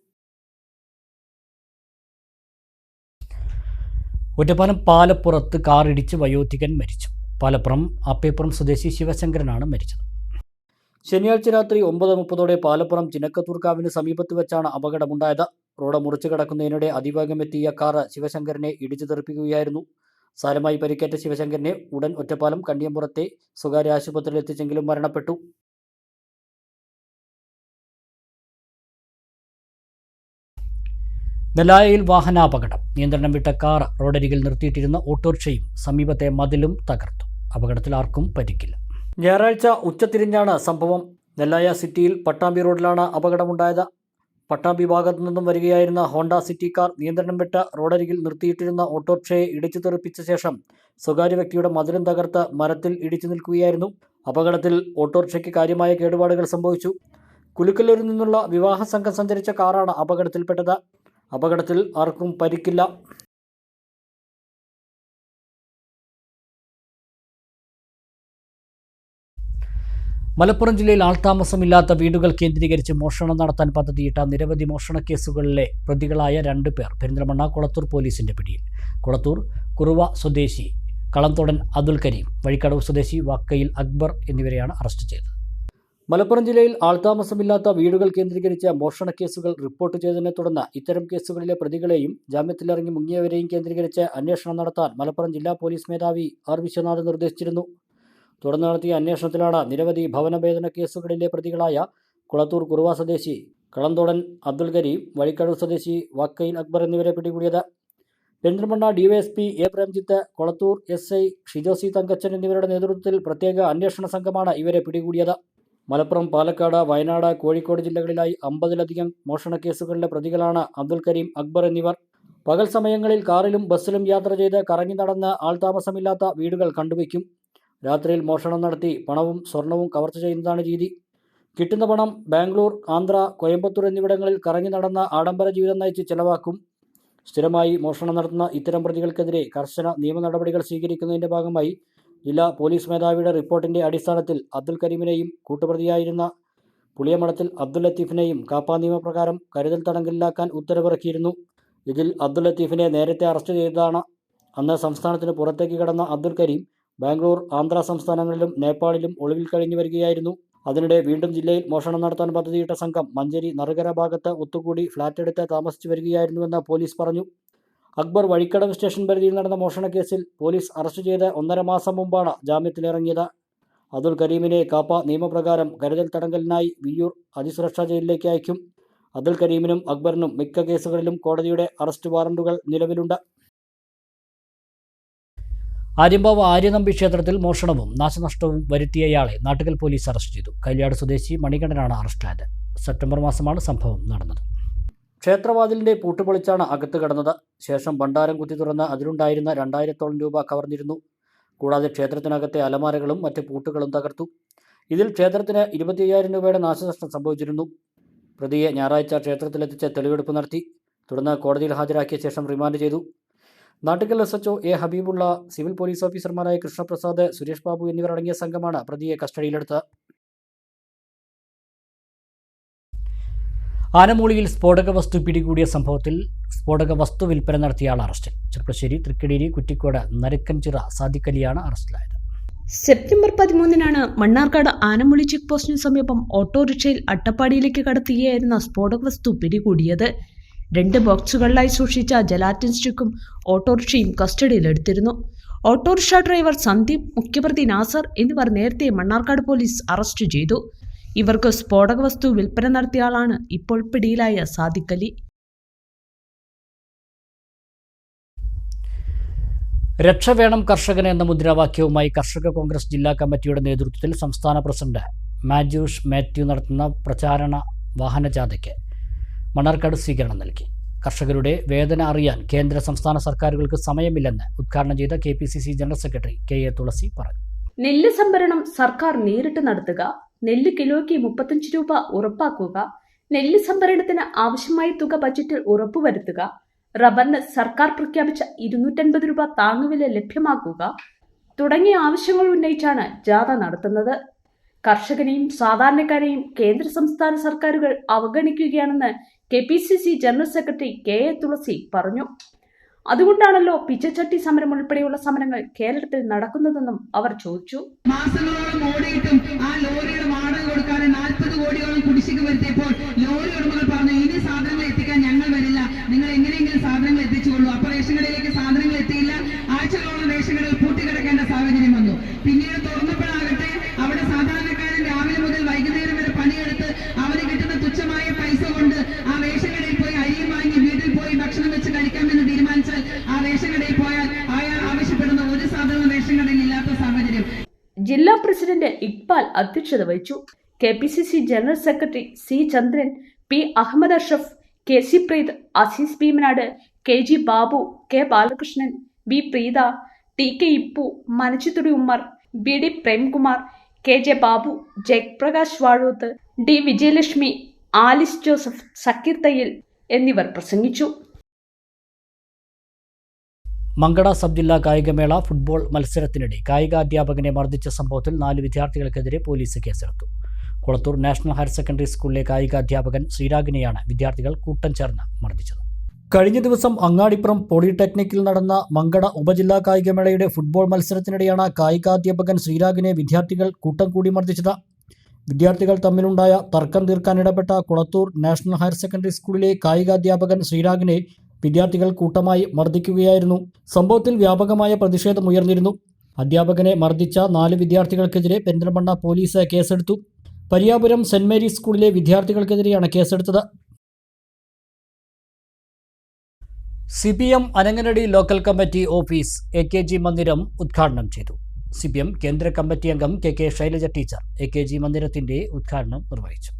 ഒറ്റപ്പാലം പാലപ്പുറത്ത് കാറിടിച്ച് വയോധികൻ മരിച്ചു. പാലപ്പുറം അപ്പേപ്പുറം സ്വദേശി ശിവശങ്കരനാണ് മരിച്ചത്. ശനിയാഴ്ച രാത്രി 9:30 പാലപ്പുറം ചിനക്കത്തൂർക്കാവിന് സമീപത്ത് വെച്ചാണ് അപകടമുണ്ടായത്. റോഡ് മുറിച്ചു കടക്കുന്നതിനിടെ അതിവേഗമെത്തിയ കാർ ശിവശങ്കരനെ ഇടിച്ചു തെറിപ്പിക്കുകയായിരുന്നു. സാരമായി പരിക്കേറ്റ ശിവശങ്കരനെ ഉടൻ ഒറ്റപ്പാലം കണ്ടിയമ്പുറത്തെ സ്വകാര്യ ആശുപത്രിയിൽ എത്തിച്ചെങ്കിലും മരണപ്പെട്ടു. നെല്ലായയിൽ വാഹനാപകടം. നിയന്ത്രണം വിട്ട കാർ റോഡരികിൽ നിർത്തിയിട്ടിരുന്ന ഓട്ടോറിക്ഷയും സമീപത്തെ മതിലും തകർത്തു. അപകടത്തിൽ ആർക്കും പരിക്കില്ല. ഞായറാഴ്ച ഉച്ചതിരിഞ്ഞാണ് സംഭവം. നെല്ലായ സിറ്റിയിൽ പട്ടാമ്പി റോഡിലാണ് അപകടമുണ്ടായത്. പട്ടാമ്പി ഭാഗത്തു നിന്നും വരികയായിരുന്ന ഹോണ്ട സിറ്റി കാർ നിയന്ത്രണം വിട്ട് റോഡരികിൽ നിർത്തിയിട്ടിരുന്ന ഓട്ടോറിക്ഷയെ ഇടിച്ചു തെറിപ്പിച്ച ശേഷം സ്വകാര്യ വ്യക്തിയുടെ മതിലും തകർത്ത് മരത്തിൽ ഇടിച്ചു നിൽക്കുകയായിരുന്നു. അപകടത്തിൽ ഓട്ടോറിക്ഷയ്ക്ക് കാര്യമായ കേടുപാടുകൾ സംഭവിച്ചു. കുലുക്കല്ലൂരിൽ നിന്നുള്ള വിവാഹ സംഘം സഞ്ചരിച്ച കാറാണ് അപകടത്തിൽപ്പെട്ടത്. അപകടത്തിൽ ആർക്കും പരിക്കില്ല. മലപ്പുറം ജില്ലയിൽ ആൾതാമസമില്ലാത്ത വീടുകൾ കേന്ദ്രീകരിച്ച് മോഷണം നടത്താൻ പദ്ധതിയിട്ട നിരവധി മോഷണ കേസുകളിലെ പ്രതികളായ 2 പേർ പെരിന്തൽമണ്ണ കൊളത്തൂർ പോലീസിന്റെ പിടിയിൽ. കൊളത്തൂർ കുറുവ സ്വദേശി കളംതോടൻ അബ്ദുൽ കരീം, വഴിക്കടവ് സ്വദേശി വാക്കയിൽ അക്ബർ എന്നിവരെയാണ് അറസ്റ്റ് ചെയ്തത്. മലപ്പുറം ജില്ലയിൽ ആൾതാമസമില്ലാത്ത വീടുകൾ കേന്ദ്രീകരിച്ച മോഷണ കേസുകൾ റിപ്പോർട്ട് ചെയ്തതിനെ തുടർന്ന് ഇത്തരം കേസുകളിലെ പ്രതികളെയും ജാമ്യത്തിലിറങ്ങി മുങ്ങിയവരെയും കേന്ദ്രീകരിച്ച് അന്വേഷണം നടത്താൻ മലപ്പുറം ജില്ലാ പോലീസ് മേധാവി R. വിശ്വനാഥ് നിർദ്ദേശിച്ചിരുന്നു. തുടർന്ന് നടത്തിയ അന്വേഷണത്തിലാണ് നിരവധി ഭവനഭേദന കേസുകളിലെ പ്രതികളായ കുളത്തൂർ കുറുവ സ്വദേശി കളംതോടൻ അബ്ദുൽ കരീം, വഴിക്കടവ് സ്വദേശി വാക്കയിൽ അക്ബർ എന്നിവരെ പിടികൂടിയത്. Perinthalmanna DYSP A. Premjith, Kolathur SI ഷിജോസി Thankachan എന്നിവരുടെ നേതൃത്വത്തിൽ പ്രത്യേക അന്വേഷണ സംഘമാണ് ഇവരെ പിടികൂടിയത്. മലപ്പുറം, പാലക്കാട്, വയനാട്, കോഴിക്കോട് ജില്ലകളിലായി 50-ലധികം മോഷണ കേസുകളിലെ പ്രതികളാണ് അബ്ദുൽ കരീം, അക്ബർ എന്നിവർ. പകൽ സമയങ്ങളിൽ കാറിലും ബസ്സിലും യാത്ര ചെയ്ത് കറങ്ങി നടന്ന് ആൾതാമസമില്ലാത്ത വീടുകൾ കണ്ടുവയ്ക്കും. രാത്രിയിൽ മോഷണം നടത്തി പണവും സ്വർണവും കവർച്ച ചെയ്യുന്നതാണ് രീതി. കിട്ടുന്ന പണം ബാംഗ്ലൂർ, ആന്ധ്ര, കോയമ്പത്തൂർ എന്നിവിടങ്ങളിൽ കറങ്ങി നടന്ന ആഡംബര ജീവിതം നയിച്ച് ചെലവാക്കും. സ്ഥിരമായി മോഷണം നടത്തുന്ന ഇത്തരം പ്രതികൾക്കെതിരെ കർശന നിയമ നടപടികൾ സ്വീകരിക്കുന്നതിന്റെ ഭാഗമായി ജില്ലാ പോലീസ് മേധാവിയുടെ റിപ്പോർട്ടിന്റെ അടിസ്ഥാനത്തിൽ അബ്ദുൽ കരീമിനെയും കൂട്ടുപ്രതിയായിരുന്ന പുളിയമഠത്തിൽ അബ്ദുൽ ലത്തീഫിനെയും കാപ്പ നിയമപ്രകാരം കരുതൽ തടങ്കലിലാക്കാൻ ഉത്തരവിറക്കിയിരുന്നു. ഇതിൽ അബ്ദുൽ ലത്തീഫിനെ നേരത്തെ അറസ്റ്റ് ചെയ്തതാണ്. അന്ന് സംസ്ഥാനത്തിന് പുറത്തേക്ക് കടന്ന അബ്ദുൽ കരീം ബാംഗ്ലൂർ, ആന്ധ്ര സംസ്ഥാനങ്ങളിലും നേപ്പാളിലും ഒളിവിൽ കഴിഞ്ഞു വരികയായിരുന്നു. അതിനിടെ വീണ്ടും ജില്ലയിൽ മോഷണം നടത്താൻ പദ്ധതിയിട്ട സംഘം മഞ്ചേരി നറുകര ഭാഗത്ത് ഒത്തുകൂടി ഫ്ളാറ്റ് എടുത്ത് താമസിച്ചു വരികയായിരുന്നുവെന്ന് പോലീസ് പറഞ്ഞു. അക്ബർ വഴിക്കടവ് സ്റ്റേഷൻ പരിധിയിൽ നടന്ന മോഷണ കേസിൽ പോലീസ് അറസ്റ്റ് ചെയ്ത് 1.5 മാസം മുമ്പാണ് ജാമ്യത്തിലിറങ്ങിയത്. അബ്ദുൽ കരീമിനെ കാപ്പ നിയമപ്രകാരം കരുതൽ തടങ്കലിനായി വിയ്യൂർ അതിസുരക്ഷാ ജയിലിലേക്ക് അയക്കും. അബ്ദുൽ കരീമിനും അക്ബറിനും മിക്ക കേസുകളിലും കോടതിയുടെ അറസ്റ്റ് വാറണ്ടുകൾ നിലവിലുണ്ട്. ആര്യമ്പാവ് ആര്യനമ്പി ക്ഷേത്രത്തിൽ മോഷണവും നാശനഷ്ടവും വരുത്തിയയാളെ നാട്ടുകൽ പോലീസ് അറസ്റ്റ് ചെയ്തു. കല്യാട് സ്വദേശി മണികണ്ഠനാണ് അറസ്റ്റിലായത്. സെപ്റ്റംബർ മാസമാണ് സംഭവം നടന്നത്. ക്ഷേത്രവാതിലിന്റെ പൂട്ടുപൊളിച്ചാണ് അകത്ത് കടന്നത്. ശേഷം ഭണ്ഡാരം കുത്തി തുറന്ന് അതിലുണ്ടായിരുന്ന 2000-ഓളം രൂപ കവർന്നിരുന്നു. കൂടാതെ ക്ഷേത്രത്തിനകത്തെ അലമാരകളും മറ്റ് പൂട്ടുകളും തകർത്തു. ഇതിൽ ക്ഷേത്രത്തിന് 25,000 രൂപയുടെ നാശനഷ്ടം സംഭവിച്ചിരുന്നു. പ്രതിയെ ഞായറാഴ്ച ക്ഷേത്രത്തിലെത്തിച്ച് തെളിവെടുപ്പ് നടത്തി. തുടർന്ന് കോടതിയിൽ ഹാജരാക്കിയ ശേഷം റിമാൻഡ് ചെയ്തു. Nattukal SHO A. Habeebulla, civil police ഓഫീസർമാരായ കൃഷ്ണപ്രസാദ്, സുരേഷ് ബാബു എന്നിവർ അടങ്ങിയ സംഘമാണ് പ്രതിയെ കസ്റ്റഡിയിലെടുത്തത്. ആനമൂളിയിൽ സ്ഫോടക വസ്തു പിടികൂടിയ സംഭവത്തിൽ സ്ഫോടക വസ്തു വിൽപ്പന നടത്തിയ ആൾ അറസ്റ്റിൽ. ചെർപ്പശ്ശേരി, തൃക്കടീരി, കുറ്റിക്കോട്, നരക്കൻചിറ സാദിഖ് അലിയാണ് അറസ്റ്റിലായത്. സെപ്റ്റംബർ 13-നാണ് മണ്ണാർക്കാട് ആനമൂളി ചെക്ക് പോസ്റ്റിന് സമീപം ഓട്ടോറിക്ഷയിൽ അട്ടപ്പാടിയിലേക്ക് കടത്തുകയായിരുന്ന സ്ഫോടക വസ്തു പിടികൂടിയത്. 2 ബോക്സുകളിലായി സൂക്ഷിച്ച ജലാറ്റിൻ സ്റ്റിക്കും ഓട്ടോറിക്ഷയും കസ്റ്റഡിയിലെടുത്തിരുന്നു. ഓട്ടോറിക്ഷ ഡ്രൈവർ സന്ദീപ്, മുഖ്യപ്രതി നാസർ എന്നിവർ നേരത്തെ മണ്ണാർക്കാട് പോലീസ് അറസ്റ്റ് ചെയ്തു. ഇവർക്ക് സ്ഫോടക വസ്തു വിൽപ്പന നടത്തിയ ആളാണ് ഇപ്പോൾ പിടിയിലായ സാദിഖ് അലി. രക്ഷ വേണം കർഷകന് എന്ന മുദ്രാവാക്യവുമായി കർഷക കോൺഗ്രസ് ജില്ലാ കമ്മിറ്റിയുടെ നേതൃത്വത്തിൽ സംസ്ഥാന പ്രസിഡന്റ് മാത്യു നടത്തുന്ന പ്രചാരണ വാഹനജാഥയ്ക്ക് മണ്ണാർക്കാട് സ്വീകരണം നൽകി. കർഷകരുടെ വേദന അറിയാൻ കേന്ദ്ര സംസ്ഥാന സർക്കാരുകൾക്ക് സമയമില്ലെന്ന് ഉദ്ഘാടനം ചെയ്ത KPCC ജനറൽ സെക്രട്ടറി KA തുളസി പറഞ്ഞു. നെല്ല് സംഭരണം സർക്കാർ നേരിട്ട് നടത്തുക, നെല്ല് കിലോയ്ക്ക് 35 രൂപ ഉറപ്പാക്കുക, നെല്ല് സംഭരണത്തിന് ആവശ്യമായ തുക ബജറ്റിൽ ഉറപ്പുവരുത്തുക, റബ്ബറിന് സർക്കാർ പ്രഖ്യാപിച്ച 250 രൂപ താങ്ങുവില ലഭ്യമാക്കുക തുടങ്ങിയ ആവശ്യങ്ങൾ ഉന്നയിച്ചാണ് ജാഥ നടത്തുന്നത്. കർഷകനെയും സാധാരണക്കാരെയും കേന്ദ്ര സംസ്ഥാന സർക്കാരുകൾ അവഗണിക്കുകയാണെന്ന് KPCC ജനറൽ സെക്രട്ടറി KA തുളസി പറഞ്ഞു. അതുകൊണ്ടാണല്ലോ പിച്ചച്ചട്ടി സമരം ഉൾപ്പെടെയുള്ള സമരങ്ങൾ കേരളത്തിൽ നടക്കുന്നതെന്നും അവർ ചോദിച്ചു. മാസങ്ങളോളം ഓടിയിട്ടും ആ ലോറിയുടെ വാടക കൊടുക്കാതെ 40 കോടിയോളം കുടിശ്ശിക വരുത്തിയപ്പോൾ ലോറി ഉടമകൾ പറഞ്ഞു, ഇനി സാധനങ്ങൾ എത്തിക്കാൻ ഞങ്ങൾ വരില്ല, നിങ്ങൾ എങ്ങനെയെങ്കിലും സാധനങ്ങൾ എത്തിച്ചുകൊള്ളൂ. അപ്പൊ റേഷൻ കടയിലേക്ക് സാധനങ്ങൾ എത്തിയില്ല. ആഴ്ചകളോളം റേഷൻ കടകൾ പൂട്ടിക്കിടക്കേണ്ട സാഹചര്യം വന്നു. പിന്നീട് തുറന്നപ്പോഴാകട്ടെ അവിടെ സാധാരണക്കാരൻ രാവിലെ മുതൽ വൈകുന്നേരം വരെ പണിയെടുത്ത് അവന് കിട്ടുന്ന തുച്ഛമായ പൈസ കൊണ്ട് ആ റേഷൻ കടയിൽ പോയി അരിയും വാങ്ങി വീട്ടിൽ പോയി ഭക്ഷണം വെച്ച് കഴിക്കാമെന്ന് തീരുമാനിച്ചാൽ ആ റേഷൻ കടയിൽ പോയാൽ അയാൾ ആവശ്യപ്പെടുന്ന ഒരു സാധനവും റേഷൻ കടയിൽ ഇല്ലാത്ത സാഹചര്യം. ജില്ലാ പ്രസിഡന്റ് ഇക്ബാൽ അധ്യക്ഷത വഹിച്ചു. KPCC general secretary C Chandran, P Ahmed Ashraf, KC Preeth, Azeez Bheemanad, KG Babu, K Balakrishnan, B Preetha, TK Ippu, Manachithudi Ummer, BD Premkumar, KJ Babu, Jayaprakash Vazhooth, D Vijayalakshmi, Alice Joseph, Zakir Thayyil എന്നിവർ പ്രസംഗിച്ചു. മങ്കട സബ് ജില്ലാ കായികമേള ഫുട്ബോൾ മത്സരത്തിനിടെ കായികാധ്യാപകനെ മർദ്ദിച്ച സംഭവത്തിൽ 4 വിദ്യാർത്ഥികൾക്കെതിരെ പോലീസ് കേസെടുത്തു. കുളത്തൂർ നാഷണൽ ഹയർ സെക്കൻഡറി സ്കൂളിലെ കായികാധ്യാപകൻ ശ്രീരാഗിനെയാണ് വിദ്യാർത്ഥികൾ കൂട്ടം ചേർന്ന് മർദ്ദിച്ചത്. കഴിഞ്ഞ ദിവസം അങ്ങാടിപ്പുറം പോളിടെക്നിക്കിൽ നടന്ന മങ്കട ഉപജില്ലാ കായികമേളയുടെ ഫുട്ബോൾ മത്സരത്തിനിടെയാണ് കായികാധ്യാപകൻ ശ്രീരാഗിനെ വിദ്യാർത്ഥികൾ കൂട്ടം കൂടി മർദ്ദിച്ചത്. വിദ്യാർത്ഥികൾ തമ്മിലുണ്ടായ തർക്കം തീർക്കാൻ ഇടപെട്ട കുളത്തൂർ നാഷണൽ ഹയർ സെക്കൻഡറി സ്കൂളിലെ കായികാധ്യാപകൻ ശ്രീരാഗിനെ വിദ്യാർത്ഥികൾ കൂട്ടമായി മർദ്ദിക്കുകയായിരുന്നു. സംഭവത്തിൽ വ്യാപകമായ പ്രതിഷേധമുയർന്നിരുന്നു. അധ്യാപകനെ മർദ്ദിച്ച 4 വിദ്യാർത്ഥികൾക്കെതിരെ പെരിന്തൽമണ്ണ പോലീസ് കേസെടുത്തു. പരിയാപുരം സെന്റ് മേരീസ് സ്കൂളിലെ വിദ്യാർത്ഥികൾക്കെതിരെയാണ് കേസെടുത്തത്. CPM Ananganadi local committee office AKG മന്ദിരം ഉദ്ഘാടനം ചെയ്തു. CPM കേന്ദ്ര കമ്മിറ്റി അംഗം KK ശൈലജ ടീച്ചർ AKG മന്ദിരത്തിന്റെ ഉദ്ഘാടനം നിർവഹിച്ചു.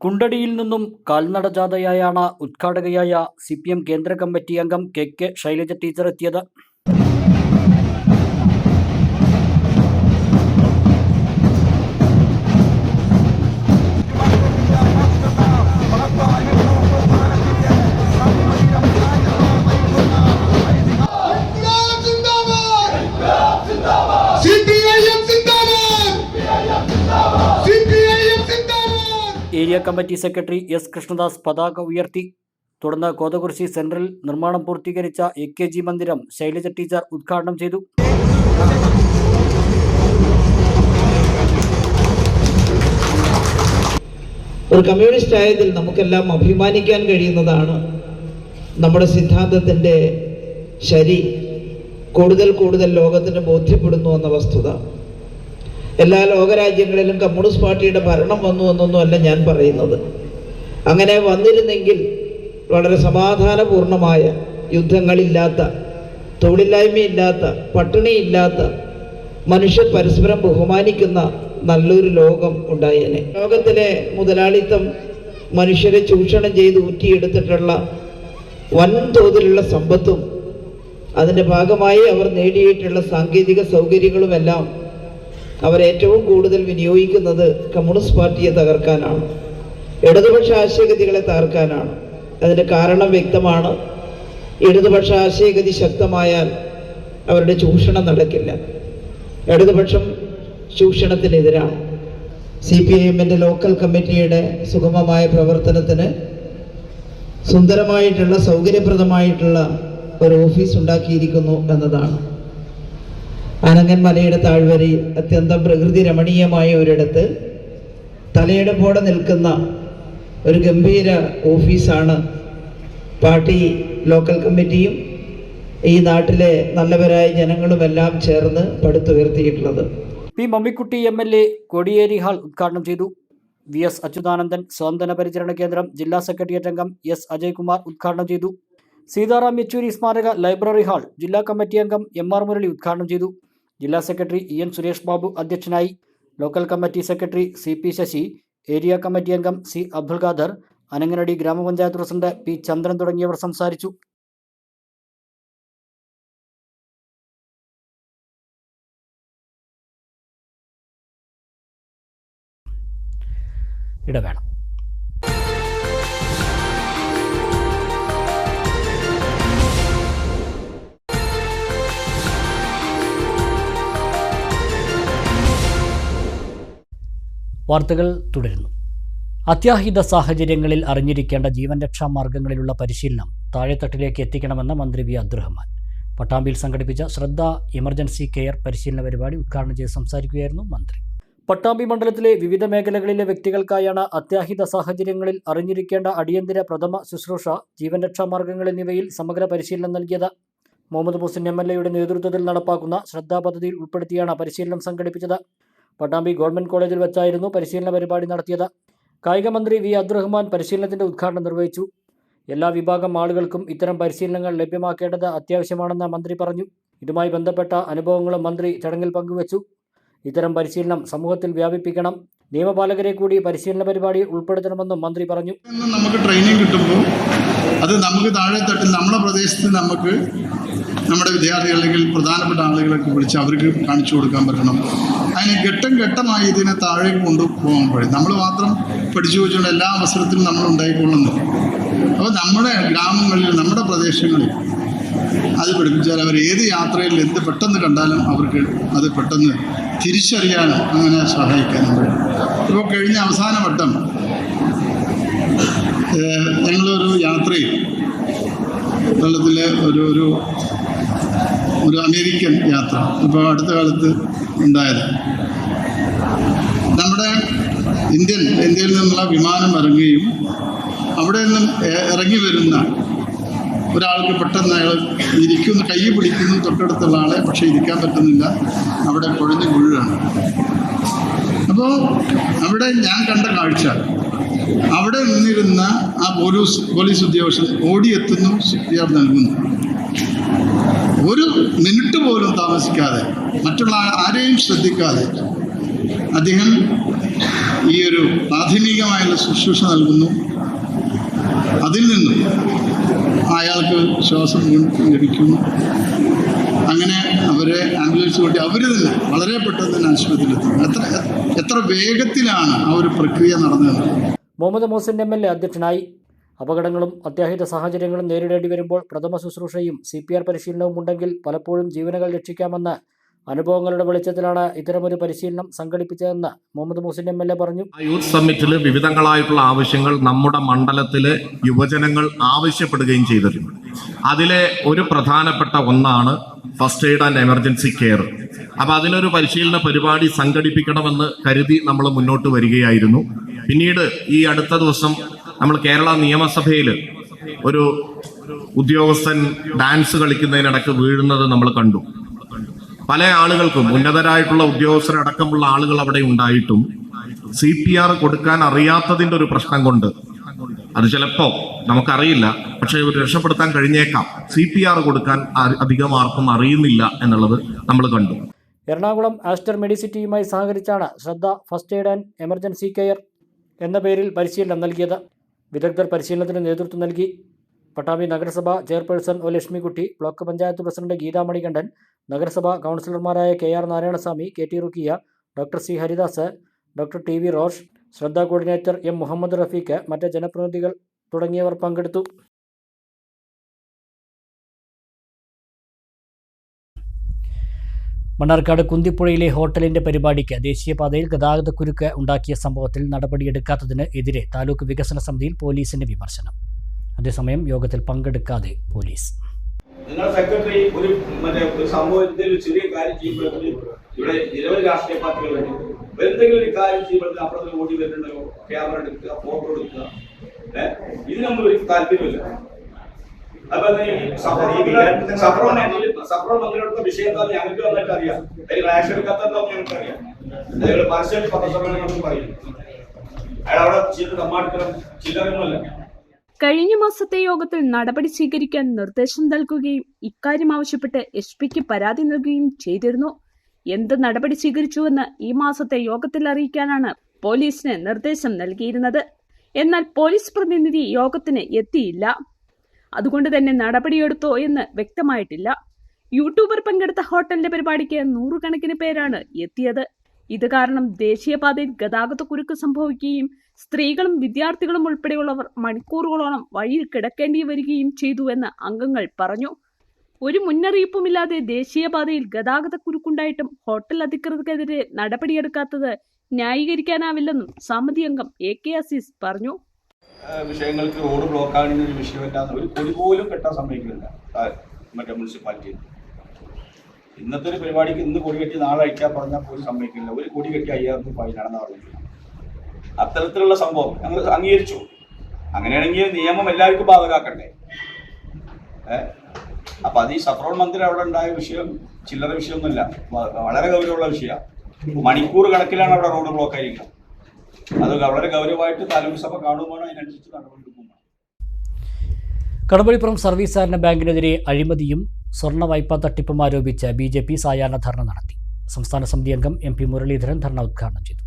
കുണ്ടടിയിൽ നിന്നും കാൽനടജാഥയായാണ് ഉദ്ഘാടകയായ CPM കേന്ദ്ര കമ്മിറ്റി അംഗം KK ശൈലജ ടീച്ചർ എത്തിയത്. Area committee secretary S Krishnadas പതാക ഉയർത്തി. തുടർന്ന് കോതകുറിശി സെൻട്രൽ നിർമ്മാണം പൂർത്തീകരിച്ച AKG മന്ദിരം ശൈലജ ടീച്ചർ ഉദ്ഘാടനം ചെയ്തു. ഒരു കമ്മ്യൂണിസ്റ്റ് ആയതിൽ നമുക്കെല്ലാം അഭിമാനിക്കാൻ കഴിയുന്നതാണ്. നമ്മുടെ സിദ്ധാന്തത്തിൻ്റെ ശരി കൂടുതൽ കൂടുതൽ ലോകത്തിന് ബോധ്യപ്പെടുന്നു എന്ന വസ്തുത. എല്ലാ ലോകരാജ്യങ്ങളിലും കമ്മ്യൂണിസ്റ്റ് പാർട്ടിയുടെ ഭരണം വന്നു എന്നൊന്നും അല്ല ഞാൻ പറയുന്നത്. അങ്ങനെ വന്നിരുന്നെങ്കിൽ വളരെ സമാധാനപൂർണമായ, യുദ്ധങ്ങളില്ലാത്ത, തൊഴിലില്ലായ്മയില്ലാത്ത, പട്ടിണിയില്ലാത്ത, മനുഷ്യർ പരസ്പരം ബഹുമാനിക്കുന്ന നല്ലൊരു ലോകം ഉണ്ടായേനെ. ലോകത്തിലെ മുതലാളിത്തം മനുഷ്യരെ ചൂഷണം ചെയ്ത് ഊറ്റിയെടുത്തിട്ടുള്ള വൻതോതിലുള്ള സമ്പത്തും അതിൻ്റെ ഭാഗമായി അവർ നേടിയിട്ടുള്ള സാങ്കേതിക സൗകര്യങ്ങളുമെല്ലാം അവരേറ്റവും കൂടുതൽ വിനിയോഗിക്കുന്നത് കമ്മ്യൂണിസ്റ്റ് പാർട്ടിയെ തകർക്കാനാണ്, ഇടതുപക്ഷ ആശയഗതികളെ തകർക്കാനാണ്. അതിൻ്റെ കാരണം വ്യക്തമാണ്. ഇടതുപക്ഷ ആശയഗതി ശക്തമായാൽ അവരുടെ ചൂഷണം നടക്കില്ല. ഇടതുപക്ഷം ചൂഷണത്തിനെതിരാണ്. CPIMൻ്റെ ലോക്കൽ കമ്മിറ്റിയുടെ സുഗമമായ പ്രവർത്തനത്തിന് സുന്ദരമായിട്ടുള്ള, സൗകര്യപ്രദമായിട്ടുള്ള ഒരു ഓഫീസ് ഉണ്ടാക്കിയിരിക്കുന്നു എന്നതാണ്. അനങ്ങൻ മലയുടെ താഴ്വരയിൽ അത്യന്തം പ്രകൃതി രമണീയമായ ഒരിടത്ത് തലയെടുപ്പോടെ നിൽക്കുന്ന ഒരു ഗംഭീര ഓഫീസാണ് പാർട്ടി ലോക്കൽ കമ്മിറ്റിയും ഈ നാട്ടിലെ നല്ലവരായ ജനങ്ങളുമെല്ലാം ചേർന്ന് പടുത്തുയർത്തിയിട്ടുള്ളത്. P Mammikutty MLA Kodiyeri hall ഉദ്ഘാടനം ചെയ്തു. VS അച്യുതാനന്ദൻ സ്വാന്തന പരിചരണ കേന്ദ്രം ജില്ലാ സെക്രട്ടേറിയറ്റ് അംഗം S അജയ്കുമാർ ഉദ്ഘാടനം ചെയ്തു. സീതാറാം യെച്ചൂരി സ്മാരക ലൈബ്രറി ഹാൾ ജില്ലാ കമ്മിറ്റി അംഗം MR മുരളി ഉദ്ഘാടനം ചെയ്തു. ജില്ലാ സെക്രട്ടറി EN സുരേഷ് ബാബു അധ്യക്ഷനായി. Local committee secretary CP Sasi, area committee അംഗം C അബ്ദുൽ ഖാദർ, അനങ്ങനടി ഗ്രാമപഞ്ചായത്ത് പ്രസിഡന്റ് P ചന്ദ്രൻ തുടങ്ങിയവർ സംസാരിച്ചു. ഇടവേള. വാർത്തകൾ തുടരുന്നു. അത്യാഹിത സാഹചര്യങ്ങളിൽ അറിഞ്ഞിരിക്കേണ്ട ജീവൻ രക്ഷാ മാർഗങ്ങളിലുള്ള പരിശീലനം താഴെത്തട്ടിലേക്ക് എത്തിക്കണമെന്ന് മന്ത്രി V അബ്ദുറഹ്മാൻ പട്ടാമ്പിയിൽ സംഘടിപ്പിച്ച ശ്രദ്ധ എമർജൻസി കെയർ പരിശീലന പരിപാടി ഉദ്ഘാടനം ചെയ്ത് സംസാരിക്കുകയായിരുന്നു മന്ത്രി. പട്ടാമ്പി മണ്ഡലത്തിലെ വിവിധ മേഖലകളിലെ വ്യക്തികൾക്കായാണ് അത്യാഹിത സാഹചര്യങ്ങളിൽ അറിഞ്ഞിരിക്കേണ്ട അടിയന്തര പ്രഥമ ശുശ്രൂഷ, ജീവൻ രക്ഷാ മാർഗങ്ങൾ എന്നിവയിൽ സമഗ്ര പരിശീലനം നൽകിയത്. മുഹമ്മദ് മുഹസിൻ MLA നേതൃത്വത്തിൽ നടപ്പാക്കുന്ന ശ്രദ്ധാ പദ്ധതിയിൽ ഉൾപ്പെടുത്തിയാണ് പരിശീലനം സംഘടിപ്പിച്ചത്. പട്ടാമ്പി ഗവൺമെന്റ് കോളേജിൽ വെച്ചായിരുന്നു പരിശീലന പരിപാടി നടത്തിയത്. കായിക മന്ത്രി V അബ്ദുറഹ്മാൻ പരിശീലനത്തിന്റെ ഉദ്ഘാടനം നിർവഹിച്ചു. എല്ലാ വിഭാഗം ആളുകൾക്കും ഇത്തരം പരിശീലനങ്ങൾ ലഭ്യമാക്കേണ്ടത് അത്യാവശ്യമാണെന്ന് മന്ത്രി പറഞ്ഞു. ഇതുമായി ബന്ധപ്പെട്ട അനുഭവങ്ങളും മന്ത്രി ചടങ്ങിൽ പങ്കുവച്ചു. ഇത്തരം പരിശീലനം സമൂഹത്തിൽ വ്യാപിപ്പിക്കണം, നിയമപാലകരെ കൂടി പരിശീലന പരിപാടിയിൽ ഉൾപ്പെടുത്തണമെന്നും മന്ത്രി പറഞ്ഞു. നമുക്ക് ട്രെയിനിങ് കിട്ടുമ്പോൾ അത് നമുക്ക് താഴെത്തട്ടിൽ നമ്മുടെ പ്രദേശത്ത് നമുക്ക് നമ്മുടെ വിദ്യാർത്ഥികൾ അല്ലെങ്കിൽ പ്രധാനപ്പെട്ട ആളുകളൊക്കെ വിളിച്ച് അവർക്ക് കാണിച്ചു കൊടുക്കാൻ പറ്റണം. അതിന് ഘട്ടം ഘട്ടമായി ഇതിനെ താഴേക്ക് കൊണ്ടുപോകുമ്പോഴേ നമ്മൾ മാത്രം പഠിച്ചു വെച്ചുകൊണ്ട് എല്ലാ അവസരത്തിലും നമ്മൾ ഉണ്ടായിക്കൊള്ളുന്നു. അപ്പോൾ നമ്മുടെ ഗ്രാമങ്ങളിൽ നമ്മുടെ പ്രദേശങ്ങളിൽ അത് പഠിപ്പിച്ചാൽ അവർ ഏത് യാത്രയിൽ എന്ത് പെട്ടെന്ന് കണ്ടാലും അവർക്ക് അത് പെട്ടെന്ന് തിരിച്ചറിയാനും അങ്ങനെ സഹായിക്കാനും കഴിയും. ഇപ്പോൾ കഴിഞ്ഞ അവസാന വട്ടം ഞങ്ങളൊരു യാത്രയിൽ കേരളത്തിലെ ഒരു അമേരിക്കൻ യാത്ര ഇപ്പോൾ അടുത്ത കാലത്ത് ഉണ്ടായത്. നമ്മുടെ ഇന്ത്യയിൽ നിന്നുള്ള വിമാനം ഇറങ്ങുകയും അവിടെ നിന്നും ഇറങ്ങി വരുന്ന ഒരാൾക്ക് പെട്ടെന്ന് അയാൾ കൈ പിടിക്കുന്നു തൊട്ടടുത്തുള്ള ആളെ, പക്ഷേ ഇരിക്കാൻ പറ്റുന്നില്ല, അവിടെ കുഴഞ്ഞു വീഴുകയാണ്. അപ്പോൾ അവിടെ ഞാൻ കണ്ട കാഴ്ച, അവിടെ നിന്നിരുന്ന ആ പോലീസ് ഉദ്യോഗസ്ഥൻ ഓടിയെത്തുന്നു, CPR നൽകുന്നു. ഒരു മിനിറ്റ് പോലും താമസിക്കാതെ, മറ്റുള്ള ആരെയും ശ്രദ്ധിക്കാതെ അദ്ദേഹം ഈ ഒരു പ്രാഥമികമായുള്ള ശുശ്രൂഷ നൽകുന്നു. അതിൽ നിന്നും അയാൾക്ക് ശ്വാസം ലഭിക്കുന്നു. അങ്ങനെ അവരെ ആംബുലൻസ് കൂട്ടി അവർ തന്നെ വളരെ പെട്ടെന്ന് തന്നെ ആശുപത്രിയിലെത്തുന്നു. എത്ര വേഗത്തിലാണ് ആ ഒരു പ്രക്രിയ നടന്നത്. മുഹമ്മദ് മുഹസിൻ MLA അധ്യക്ഷനായി. അപകടങ്ങളും അത്യാഹിത സാഹചര്യങ്ങളും നേരിടേണ്ടി വരുമ്പോൾ പ്രഥമ ശുശ്രൂഷയും CPR പരിശീലനവും ഉണ്ടെങ്കിൽ പലപ്പോഴും ജീവനുകൾ രക്ഷിക്കാമെന്ന് അനുഭവങ്ങളുടെ വെളിച്ചത്തിലാണ് ഇത്തരമൊരു പരിശീലനം സംഘടിപ്പിച്ചതെന്ന് മുഹമ്മദ് മുഹസിൻ MLA പറഞ്ഞു. യൂത്ത് സമ്മിറ്റിൽ വിവിധങ്ങളായിട്ടുള്ള ആവശ്യങ്ങൾ നമ്മുടെ മണ്ഡലത്തിലെ യുവജനങ്ങൾ ആവശ്യപ്പെടുകയും ചെയ്തിട്ടുണ്ട്. അതിലെ ഒരു പ്രധാനപ്പെട്ട ഒന്നാണ് first aid and emergency care. അപ്പോൾ അതിനൊരു പരിശീലന പരിപാടി സംഘടിപ്പിക്കണമെന്ന് കരുതി നമ്മൾ മുന്നോട്ട് വരികയായിരുന്നു. പിന്നീട് ഈ അടുത്ത ദിവസം നമ്മൾ കേരള നിയമസഭയിൽ ഒരു ഉദ്യോഗസ്ഥൻ ഡാൻസ് കളിക്കുന്നതിനിടയ്ക്ക് വീഴുന്നത് നമ്മൾ കണ്ടു. പല ആളുകൾക്കും, ഉന്നതരായിട്ടുള്ള ഉദ്യോഗസ്ഥരടക്കമുള്ള ആളുകൾ അവിടെ ഉണ്ടായിട്ടും CPR കൊടുക്കാൻ അറിയാത്തതിൻ്റെ ഒരു പ്രശ്നം കൊണ്ട്, അത് ചിലപ്പോൾ നമുക്കറിയില്ല, പക്ഷേ ഒരു രക്ഷപ്പെടുത്താൻ കഴിഞ്ഞേക്കാം, CPR കൊടുക്കാൻ അധികം ആർക്കും അറിയുന്നില്ല എന്നുള്ളത് നമ്മൾ കണ്ടു. എറണാകുളം ആസ്റ്റർ മെഡിസിറ്റിയുമായി സഹകരിച്ചാണ് ശ്രദ്ധ first aid and emergency care എന്ന പേരിൽ പരിശീലനം നൽകിയത്. വിദഗ്ധർ പരിശീലനത്തിന് നേതൃത്വം നൽകി. പട്ടാമ്പി നഗരസഭ chairperson O Lakshmikutty, block panchayat president Geetha Manikandan, നഗരസഭ കൗൺസിലർമാരായ KR Narayanaswamy, KT Rukkiya, doctor C Haridas, doctor TV Rosh, Shraddha coordinator M Muhammad Rafeeq, മറ്റ് ജനപ്രതിനിധികൾ തുടങ്ങിയവർ പങ്കെടുത്തു. മണ്ണാർക്കാട് കുന്തിപ്പുഴയിലെ ഹോട്ടലിന്റെ പരിപാടിക്ക് ദേശീയപാതയിൽ ഗതാഗതക്കുരുക്ക് ഉണ്ടാക്കിയ സംഭവത്തിൽ നടപടിയെടുക്കാത്തതിന് എതിരെ താലൂക്ക് വികസന സമിതിയിൽ പോലീസിന്റെ വിമർശനം. അതേസമയം യോഗത്തിൽ പങ്കെടുക്കാതെ പോലീസ്. നിങ്ങൾ സെക്രട്ടറി ഒരു സംഭവത്തിൽ ഒരു ചെറിയ കാര്യം ചെയ്യുമ്പോഴത്തേക്ക് ഇവിടെ നിരവധി രാഷ്ട്രീയ പാർട്ടികളുണ്ട്. എന്തെങ്കിലും ഒരു കാര്യം ചെയ്യുമ്പോഴത്തേക്ക് അപ്പുറത്ത് ഓടി വരുന്നുണ്ടല്ലോ, ക്യാമറ എടുക്കുക, ഫോട്ടോ എടുക്കുക. ഇത് നമ്മൾ ഒരു താല്പര്യമില്ല. അപ്പൊ സഫറോൺ മന്ത്രിയുടെ വിഷയം എന്താണെന്ന് ഞങ്ങൾക്ക് നന്നായിട്ട് അറിയാം. അതിൽ ആക്ഷൻ എടുക്കാത്തതെന്ന് ഞങ്ങൾക്ക് അറിയാം. അതേപോലെ പരസ്യം പത്രസമ്മേളനങ്ങളും പറയും. അയാൾ അവിടെ ചില്ലറൊന്നുമല്ല. കഴിഞ്ഞ മാസത്തെ യോഗത്തിൽ നടപടി സ്വീകരിക്കാൻ നിർദ്ദേശം നൽകുകയും ഇക്കാര്യം ആവശ്യപ്പെട്ട് SP-ക്ക് പരാതി നൽകുകയും ചെയ്തിരുന്നു. എന്ത് നടപടി സ്വീകരിച്ചുവെന്ന് ഈ മാസത്തെ യോഗത്തിൽ അറിയിക്കാനാണ് പോലീസിന് നിർദ്ദേശം നൽകിയിരുന്നത്. എന്നാൽ പോലീസ് പ്രതിനിധി യോഗത്തിന് എത്തിയില്ല. അതുകൊണ്ട് തന്നെ നടപടിയെടുത്തോ എന്ന് വ്യക്തമായിട്ടില്ല. യൂട്യൂബർ പങ്കെടുത്ത ഹോട്ടലിന്റെ പരിപാടിക്ക് 100 കണക്കിന് പേരാണ് എത്തിയത്. ഇത് കാരണം ദേശീയപാതയിൽ ഗതാഗതക്കുരുക്ക് സംഭവിക്കുകയും സ്ത്രീകളും വിദ്യാർത്ഥികളും ഉൾപ്പെടെയുള്ളവർ മണിക്കൂറുകളോളം വഴിയിൽ കിടക്കേണ്ടി വരികയും ചെയ്തുവെന്ന് അംഗങ്ങൾ പറഞ്ഞു. ഒരു മുന്നറിയിപ്പുമില്ലാതെ ദേശീയപാതയിൽ ഗതാഗതക്കുരുക്കുണ്ടായിട്ടും ഹോട്ടൽ അധികൃതർക്കെതിരെ നടപടിയെടുക്കാത്തത് ന്യായീകരിക്കാനാവില്ലെന്നും സമിതി അംഗം AK അസീസ് പറഞ്ഞു. വിഷയങ്ങൾക്ക് റോഡ് ബ്ലോക്ക് ആകുന്ന ഒരു വിഷയമല്ല, ഒരു കൊടി പോലും കെട്ടാൻ സമ്മതിക്കുന്നില്ല മറ്റേ മുനിസിപ്പാലിറ്റി. ഇന്നത്തെ ഒരു പരിപാടിക്ക് ഇന്ന് കൊടി കെട്ടി നാളെ അയക്കാൻ പറഞ്ഞാൽ പോലും സമ്മതിക്കില്ല. ഒരു കൊടി കെട്ടി 5000 ഫൈനാണെന്ന് പറഞ്ഞില്ല. അത്തരത്തിലുള്ള സംഭവം ഞങ്ങൾ അംഗീകരിച്ചു. അങ്ങനെയാണെങ്കിൽ നിയമം എല്ലാവർക്കും ബാധകാക്കണ്ടേ? അപ്പൊ അത് ഈ സഫറോൺ മന്ദിരം അവിടെ ഉണ്ടായ വിഷയം ചില്ലറ വിഷയമൊന്നുമില്ല, വളരെ ഗൗരവമുള്ള വിഷയമാണ്. മണിക്കൂർ കണക്കിലാണ് അവിടെ റോഡ് ബ്ലോക്ക് ആയിരിക്കുന്നത്. അത് വളരെ ഗൗരവമായിട്ട് താലൂക്ക് സഭ കാണുമ്പോൾ അതിനനുസരിച്ച് നടപടി എടുക്കും. കടമ്പഴിപ്പുറം സർവീസ് സഹകരണ ബാങ്കിനെതിരെ അഴിമതിയും സ്വർണ്ണ വായ്പാ തട്ടിപ്പും ആരോപിച്ച് BJP സായാഹ്ന ധർണ നടത്തി. സംസ്ഥാന സമിതി അംഗം MP മുരളീധരൻ ധർണ ഉദ്ഘാടനം ചെയ്തു.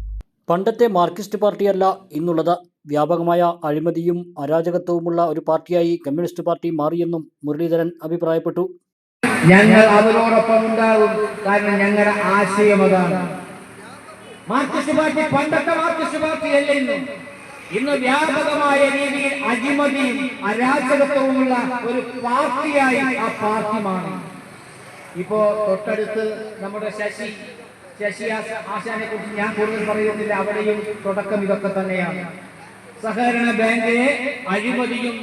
പണ്ടത്തെ മാർക്സിസ്റ്റ് പാർട്ടിയല്ല ഇന്നുള്ളത്. വ്യാപകമായ അഴിമതിയും അരാജകത്വവുമുള്ള ഒരു പാർട്ടിയായി കമ്മ്യൂണിസ്റ്റ് പാർട്ടി മാറിയെന്നും മുരളീധരൻ അഭിപ്രായപ്പെട്ടു. ഞങ്ങൾ അവരോടൊപ്പം ഉണ്ടാകും, കാരണം ഞങ്ങളുടെ ആശയം അതാണ്. മാർക്സിസ്റ്റ് പാർട്ടി പണ്ടത്തെ മാർക്സിസ്റ്റ് പാർട്ടിയല്ല ഇന്ന് വ്യാപകമായ രീതിയിൽ അഴിമതിയും അരാജകത്വവുമുള്ള ഒരു പാർട്ടിയായി ആ പാർട്ടി മാറി. ഇപ്പോ തൊട്ടടുത്ത് നമ്മുടെ ശശി ആശാനെ കുറിച്ച് ഞാൻ കൂടുതൽ പറയുന്നില്ല, അവിടെയും തുടക്കം ഇതൊക്കെ തന്നെയാണ്. സഹകരണ ബാങ്കിലെ അഴിമതിയും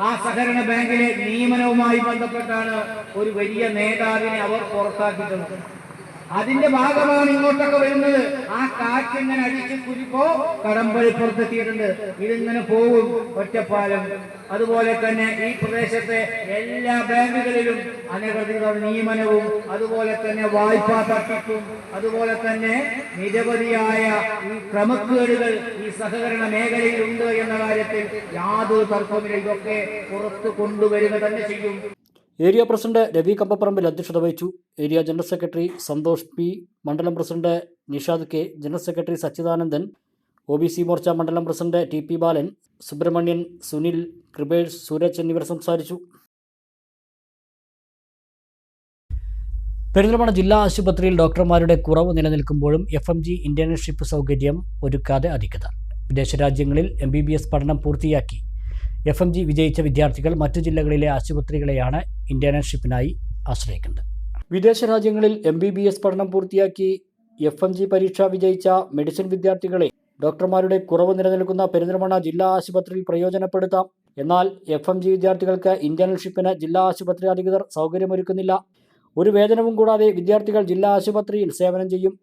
ആ സഹകരണ ബാങ്കിലെ നിയമനവുമായി ബന്ധപ്പെട്ടാണ് ഒരു വലിയ നേതാവിനെ അവർ പുറത്താക്കിയിട്ടുള്ളത്. അതിന്റെ ഭാഗമാണ് ഇങ്ങോട്ടൊക്കെ വരുന്നത്. ആ കാറ്റിങ്ങനെ അടിച്ച് കുരിപ്പോ കടമ്പഴിപ്പുറത്തെത്തിയിട്ടുണ്ട്. ഇതിങ്ങനെ പോകും ഒറ്റപ്പാലം. അതുപോലെ തന്നെ ഈ പ്രദേശത്തെ എല്ലാ ബാങ്കുകളിലും അനധികൃത നിയമനവും അതുപോലെ തന്നെ വായ്പാ തട്ടിപ്പും അതുപോലെ തന്നെ നിരവധിയായ ഈ ക്രമക്കേടുകൾ ഈ സഹകരണ മേഖലയിൽ ഉണ്ട് എന്ന കാര്യത്തിൽ യാതൊരു തർക്കവുമില്ല. ഇതൊക്കെ പുറത്തു കൊണ്ടുവരിക തന്നെ ചെയ്യും. ഏരിയ പ്രസിഡന്റ് രവി കമ്പപ്പറമ്പിൽ അധ്യക്ഷത വഹിച്ചു. Area general secretary Santhosh P, മണ്ഡലം president Nishad K, general secretary Sachidanandan, OBC Morcha മണ്ഡലം പ്രസിഡന്റ് TP ബാലൻ, സുബ്രഹ്മണ്യൻ, സുനിൽ, കൃപേഷ്, സൂരജ് എന്നിവർ സംസാരിച്ചു. പെരിന്തൽമണ്ണ ജില്ലാ ആശുപത്രിയിൽ ഡോക്ടർമാരുടെ കുറവ് നിലനിൽക്കുമ്പോഴും FMG ഇന്റേൺഷിപ്പ് സൗകര്യം ഒരുക്കാതെ അധികൃതർ. വിദേശ രാജ്യങ്ങളിൽ MBBS പഠനം പൂർത്തിയാക്കി FMG വിജയിച്ച വിദ്യാർത്ഥികൾ മറ്റു ജില്ലകളിലെ ആശുപത്രികളെയാണ് ഇന്റേൺഷിപ്പിനായി ആശ്രയിക്കുന്നത്. വിദേശ രാജ്യങ്ങളിൽ MBBS പഠനം പൂർത്തിയാക്കി FMG പരീക്ഷ വിജയിച്ച മെഡിസിൻ വിദ്യാർത്ഥികളെ ഡോക്ടർമാരുടെ കുറവ് നിലനിൽക്കുന്ന പെരിന്തൽമണ്ണ ജില്ലാ ആശുപത്രിയിൽ പ്രയോജനപ്പെടുത്താം. എന്നാൽ FMG വിദ്യാർത്ഥികൾക്ക് ഇന്റേൺഷിപ്പിന് ജില്ലാ ആശുപത്രി അധികൃതർ സൗകര്യമൊരുക്കുന്നില്ല. ഒരു വേതനവും കൂടാതെ വിദ്യാർത്ഥികൾ ജില്ലാ ആശുപത്രിയിൽ സേവനം ചെയ്യും.